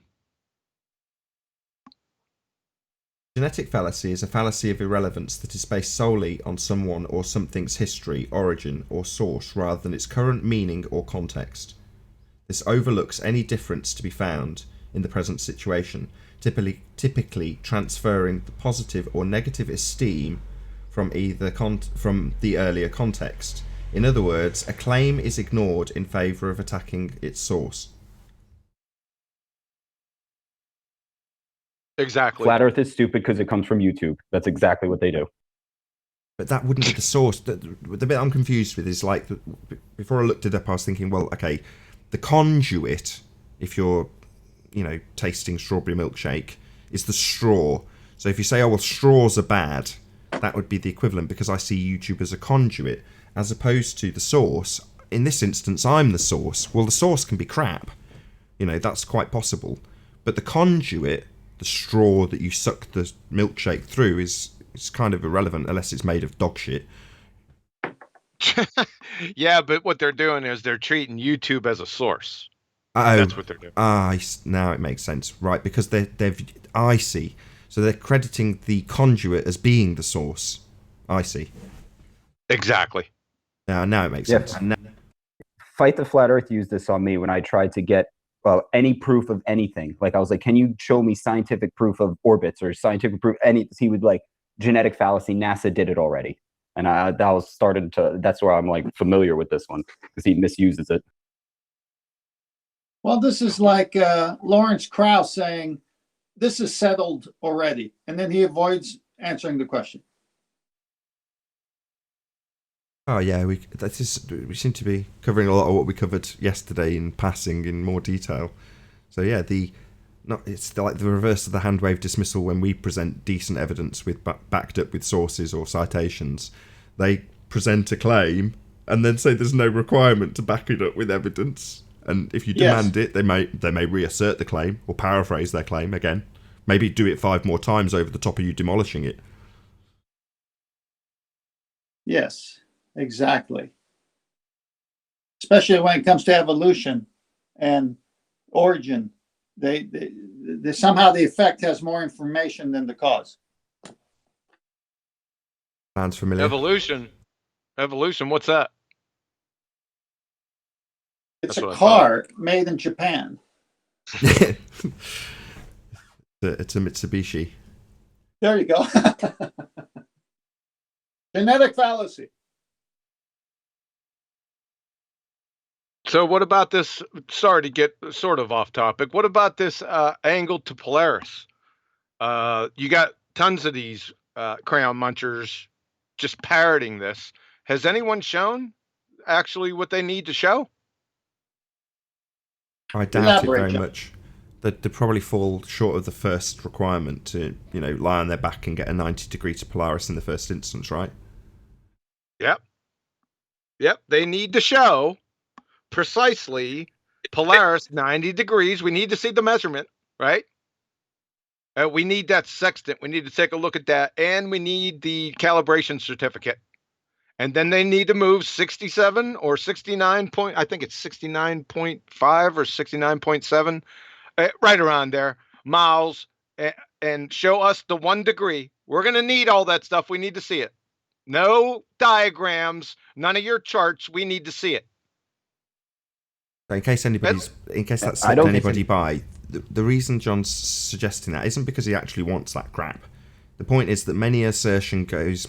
S1: Genetic fallacy is a fallacy of irrelevance that is based solely on someone or something's history, origin, or source rather than its current meaning or context. This overlooks any difference to be found in the present situation, typically transferring the positive or negative esteem from from the earlier context. In other words, a claim is ignored in favour of attacking its source.
S7: Exactly.
S2: Flat Earth is stupid because it comes from YouTube. That's exactly what they do.
S1: But that wouldn't be the source. The bit I'm confused with is like, before I looked it up, I was thinking, well, okay, the conduit, if you're tasting strawberry milkshake is the straw. So if you say, oh, well, straws are bad, that would be the equivalent, because I see YouTube as a conduit, as opposed to the source. In this instance, I'm the source. Well, the source can be crap. That's quite possible. But the conduit, the straw that you suck the milkshake through, is kind of irrelevant unless it's made of dog shit.
S7: Yeah, but what they're doing is they're treating YouTube as a source.
S1: Oh,
S7: that's what they're doing.
S1: Now it makes sense, right? Because I see. So they're crediting the conduit as being the source. I see.
S7: Exactly.
S1: Now it makes sense.
S2: Fight the Flat Earth used this on me when I tried to get any proof of anything. Like I was like, can you show me scientific proof of orbits or scientific proof? He would like, genetic fallacy, NASA did it already. And that's where I'm like familiar with this one, because he misuses it.
S4: Well, this is like Lawrence Krauss saying, this is settled already. And then he avoids answering the question.
S1: Oh yeah, we seem to be covering a lot of what we covered yesterday in passing in more detail. So yeah, it's like the reverse of the hand wave dismissal when we present decent evidence with backed up with sources or citations. They present a claim and then say there's no requirement to back it up with evidence. And if you demand it, they may reassert the claim or paraphrase their claim again. Maybe do it 5 more times over the top of you demolishing it.
S4: Yes, exactly. Especially when it comes to evolution and origin. They somehow the effect has more information than the cause.
S1: Sounds familiar.
S7: Evolution, what's that?
S4: It's a car made in Japan.
S1: It's a Mitsubishi.
S4: There you go. Genetic fallacy.
S7: So what about this? Sorry to get sort of off topic. What about this angle to Polaris? You got tons of these crayon munchers just parroting this. Has anyone shown actually what they need to show?
S1: I doubt it very much. They probably fall short of the first requirement to, lie on their back and get a 90 degree to Polaris in the first instance, right?
S7: Yep. They need to show precisely Polaris 90 degrees. We need to see the measurement, right? We need that sextant. We need to take a look at that. And we need the calibration certificate. And then they need to move 67 or 69 point, I think it's 69.5 or 69.7, right around there, miles, and show us the 1 degree. We're going to need all that stuff. We need to see it. No diagrams, none of your charts. We need to see it.
S1: In case that slipped anybody by, the reason John's suggesting that isn't because he actually wants that crap. The point is that many assertion goes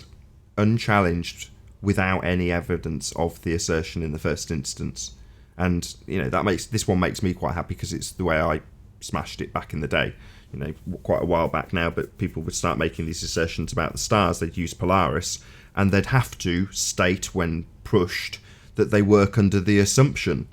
S1: unchallenged without any evidence of the assertion in the first instance, and this one makes me quite happy because it's the way I smashed it back in the day, quite a while back now. But people would start making these assertions about the stars. They'd use Polaris, and they'd have to state when pushed that they work under the assumption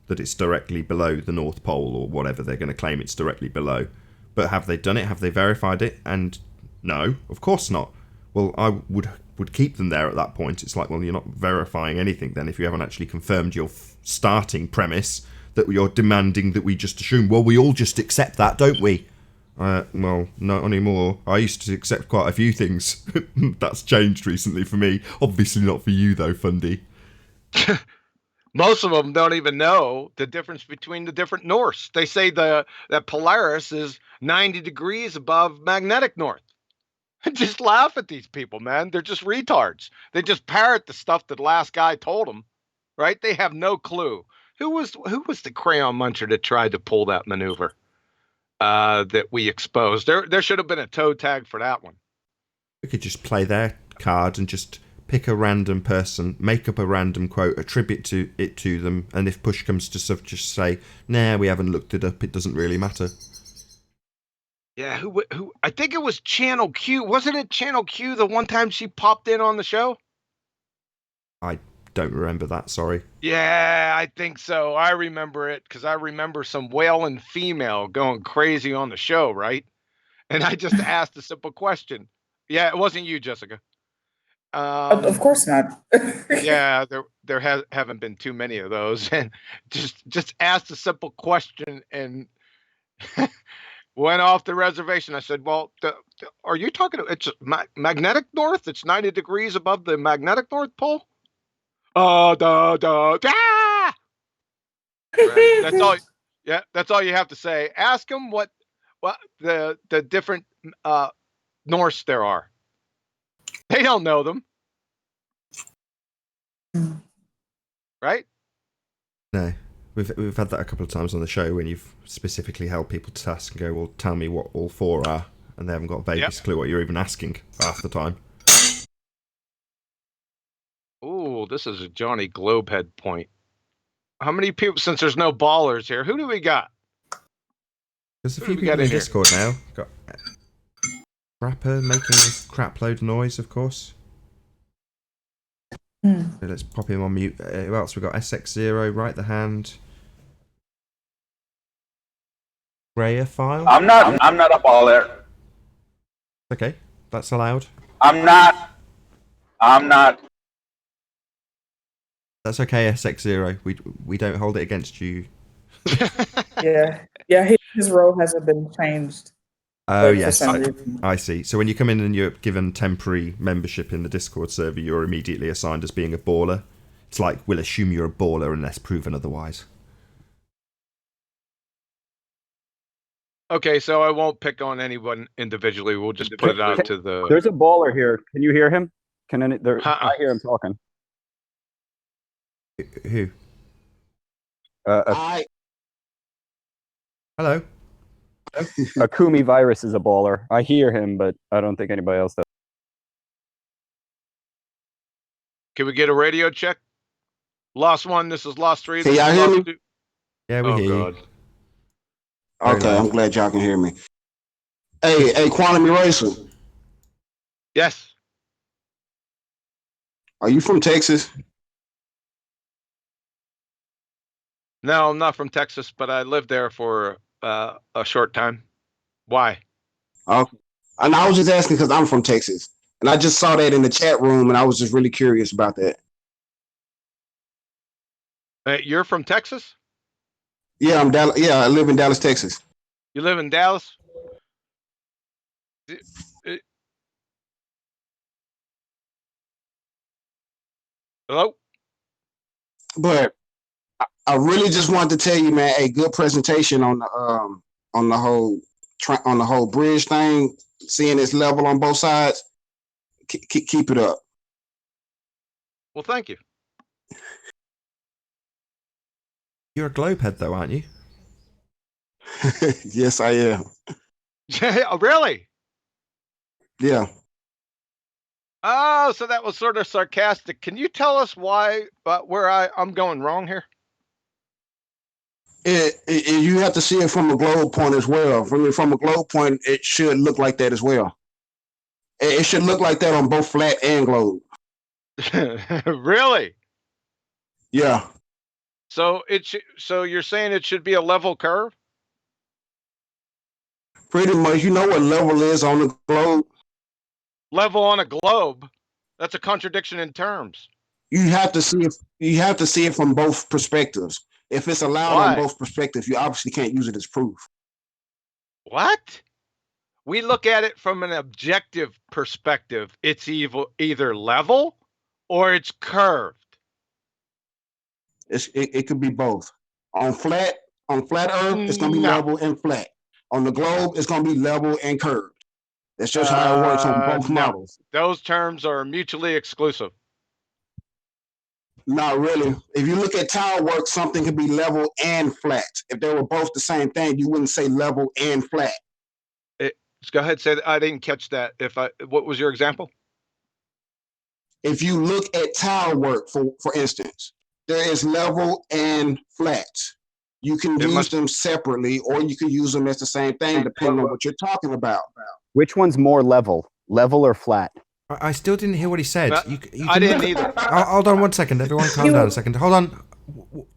S1: that it's directly below the North Pole or whatever they're going to claim it's directly below. But have they done it? Have they verified it? And no, of course not. Well, I would keep them there at that point. It's like, well, you're not verifying anything then if you haven't actually confirmed your starting premise that you're demanding that we just assume, well, we all just accept that, don't we? Well, not anymore. I used to accept quite a few things. That's changed recently for me. Obviously not for you, though, Fundy.
S7: Most of them don't even know the difference between the different norths. They say that Polaris is 90 degrees above magnetic north. Just laugh at these people, man. They're just retards. They just parrot the stuff that the last guy told them, right? They have no clue. Who was the crayon muncher that tried to pull that maneuver that we exposed? There should have been a toe tag for that one.
S1: We could just play their card and just pick a random person, make up a random quote, attribute it to them, and if push comes to shove, just say, nah, we haven't looked it up, it doesn't really matter.
S7: Yeah, who? I think it was Channel Q. Wasn't it Channel Q the one time she popped in on the show?
S1: I don't remember that. Sorry.
S7: Yeah, I think so. I remember it because I remember some wailing female going crazy on the show, right? And I just asked a simple question. Yeah, it wasn't you, Jessica.
S8: Of course not.
S7: Yeah, there haven't been too many of those, and just asked a simple question and went off the reservation. I said, "Well, are you talking? It's magnetic north. It's 90 degrees above the magnetic North Pole." Da. Right. That's all. Yeah, that's all you have to say. Ask them what the different Norths there are. They don't know them, right?
S1: No, we've had that a couple of times on the show when you've specifically held people to task and go, "Well, tell me what all four are," and they haven't got a vaguest clue what you're even asking half the time.
S7: Ooh, this is a Johnny Globehead point. How many people? Since there's no ballers here, who do we got?
S1: There's a few people in Discord now. Got Rapper making this crap load of noise, of course. So let's pop him on mute. Who else? We've got SX0, Right the Hand. Raya File.
S3: I'm not a baller.
S1: Okay, that's allowed.
S3: I'm not.
S1: That's okay, SX0. We don't hold it against you.
S8: Yeah. His role hasn't been changed.
S1: Oh, yes, I see. So when you come in and you're given temporary membership in the Discord server, you're immediately assigned as being a baller. It's like, we'll assume you're a baller unless proven otherwise.
S7: Okay, so I won't pick on anyone individually. We'll just put it out to the...
S2: There's a baller here. Can you hear him? I hear him talking.
S1: Who? Hello.
S2: Akumi Virus is a baller. I hear him, but I don't think anybody else does.
S7: Can we get a radio check? Lost 1, this is Lost 3.
S9: Can y'all hear me?
S7: 2.
S1: Yeah, we hear
S7: God.
S1: you.
S9: Okay, I'm glad y'all can hear me. Hey, Quantum Eraser.
S7: Yes.
S9: Are you from Texas?
S7: No, I'm not from Texas, but I lived there for a short time. Why?
S9: Okay. And I was just asking because I'm from Texas. And I just saw that in the chat room, and I was just really curious about that.
S7: You're from Texas?
S9: Yeah, I live in Dallas, Texas.
S7: You live in Dallas? Hello?
S9: But I really just wanted to tell you, man, a good presentation on the whole bridge thing. Seeing this level on both sides, keep it up.
S7: Well, thank you.
S1: You're a globehead, though, aren't you?
S9: Yes, I am.
S7: Oh, really?
S9: Yeah.
S7: Oh, so that was sort of sarcastic. Can you tell us why, where I'm going wrong here?
S9: You have to see it from a globe point as well. From a globe point, it should look like that as well. It should look like that on both flat and globe.
S7: Really?
S9: Yeah.
S7: So so you're saying it should be a level curve?
S9: Pretty much. You know what level is on the globe?
S7: Level on a globe? That's a contradiction in terms.
S9: You have to see it. You have to see it from both perspectives. If it's allowed on both perspectives, you obviously can't use it as proof.
S7: What? We look at it from an objective perspective. It's either level or it's curved.
S9: It could be both. On flat Earth, it's gonna be level and flat. On the globe, it's gonna be level and curved. That's just how it works on both models.
S7: Those terms are mutually exclusive.
S9: Not really. If you look at tile work, something could be level and flat. If they were both the same thing, you wouldn't say level and flat.
S7: Go ahead, say that. I didn't catch that. What was your example?
S9: If you look at tile work, for instance, there is level and flat. You can use them separately, or you can use them as the same thing, depending on what you're talking about.
S2: Which one's more level or flat?
S1: I still didn't hear what he said.
S7: No,
S1: You
S7: I
S1: can
S7: didn't
S1: look
S7: either.
S1: hold on 1 second. Everyone calm down a second. Hold on.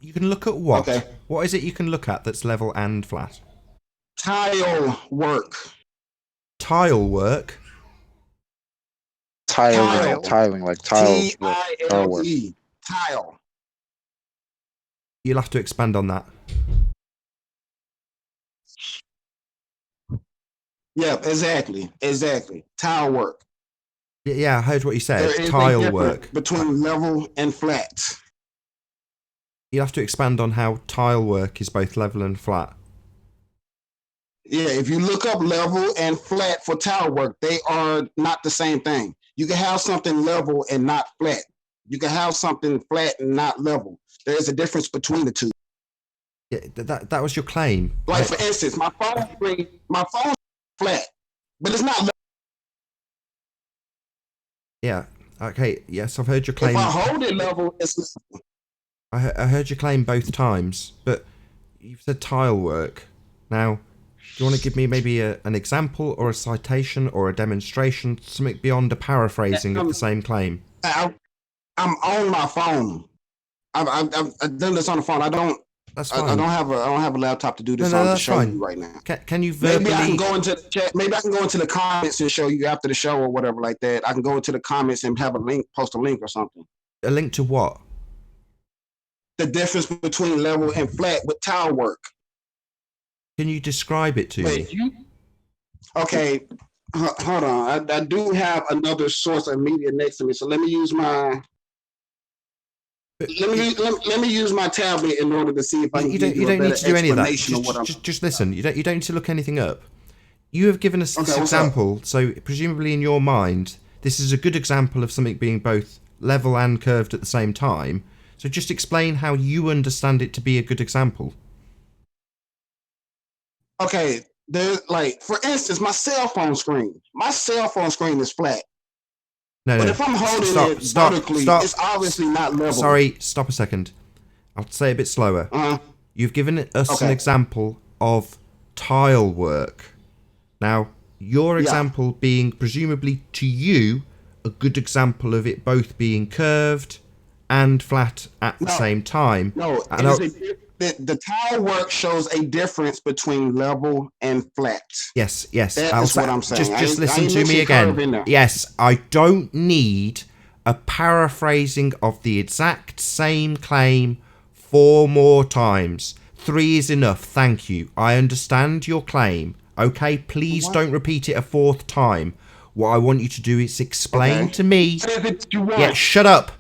S1: You can look at what?
S9: Okay.
S1: What is it you can look at that's level and flat?
S9: Tile work.
S1: Tile work.
S9: Tile.
S6: Tiling, like tiles. Tile work.
S9: Tile. Tile.
S1: You'll have to expand on that.
S9: Yeah, exactly. Tile work.
S1: Yeah, I heard what you said.
S9: There is a
S1: Tile
S9: difference
S1: work.
S9: between level and flat.
S1: You'll have to expand on how tile work is both level and flat.
S9: Yeah, if you look up level and flat for tile work, they are not the same thing. You can have something level and not flat. You can have something flat and not level. There is a difference between the two.
S1: Yeah, that was your claim.
S9: Like for instance, my phone's flat, but it's not level.
S1: Yeah. Okay. Yes, I've heard your claim.
S9: If I hold it level, it's level.
S1: I heard your claim both times, but you've said tile work. Now, do you want to give me maybe an example or a citation or a demonstration, something beyond a paraphrasing of the same claim?
S9: I'm on my phone. I've done this on the phone.
S1: That's fine.
S9: I don't have a laptop to do this
S1: No,
S9: on to
S1: that's
S9: show
S1: fine.
S9: you right now.
S1: Can you verbally?
S9: Maybe I can go into the chat. Maybe I can go into the comments and show you after the show or whatever like that. I can go into the comments and have a link, post a link or something.
S1: A link to what?
S9: The difference between level and flat with tile work.
S1: Can you describe it to me?
S9: Okay, hold on. I do have another source of media next to me, so let me use my. Let me use my tablet in order to see if I can give you a better
S1: need to do any of that.
S9: explanation of what I'm.
S1: Just listen. You don't need to look anything up. You have given us this example, so presumably in your mind, this is a good example of something being both level and curved at the same time. So just explain how you understand it to be a good example.
S9: Okay, like for instance, my cell phone screen. My cell phone screen is flat. But if I'm holding it vertically, it's obviously not level.
S1: Sorry, stop a second. I'll say it a bit slower. You've given us an example of tile work. Now, your example being presumably to you a good example of it both being curved and flat at the same time.
S9: No, the tile work shows a difference between level and flat.
S1: Yes.
S9: That's what I'm saying.
S1: Just listen to me again. Yes, I don't need a paraphrasing of the exact same claim 4 more times. 3 is enough, thank you. I understand your claim. Okay, please don't repeat it a 4th time. What I want you to do is explain to me. Yeah, shut up.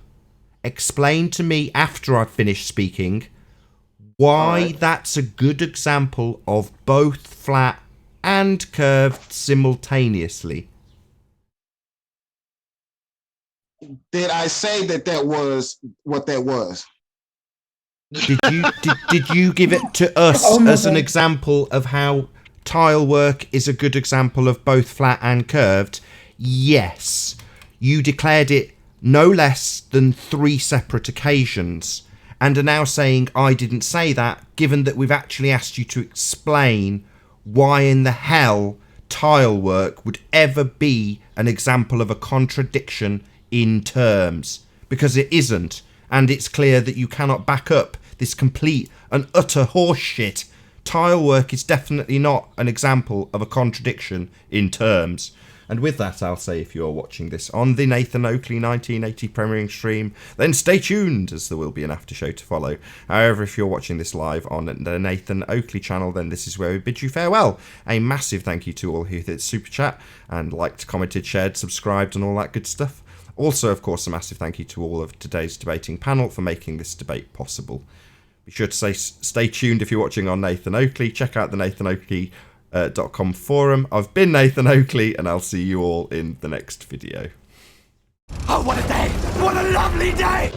S1: Explain to me after I've finished speaking why that's a good example of both flat and curved simultaneously.
S9: Did I say that was what that was?
S1: Did you give it to us as an example of how tile work is a good example of both flat and curved? Yes. You declared it no less than 3 separate occasions, and are now saying I didn't say that, given that we've actually asked you to explain why in the hell tile work would ever be an example of a contradiction in terms. Because it isn't, and it's clear that you cannot back up this complete and utter horseshit. Tile work is definitely not an example of a contradiction in terms. And with that, I'll say if you're watching this on the Nathan Oakley 1980 premiering stream, then stay tuned, as there will be an after show to follow. However, if you're watching this live on the Nathan Oakley channel, then this is where we bid you farewell. A massive thank you to all who did super chat and liked, commented, shared, subscribed, and all that good stuff. Also, of course, a massive thank you to all of today's debating panel for making this debate possible. Be sure to stay tuned if you're watching on Nathan Oakley. Check out the Nathan Oakley .com forum. I've been Nathan Oakley, and I'll see you all in the next video.
S10: Oh, what a day! What a lovely day!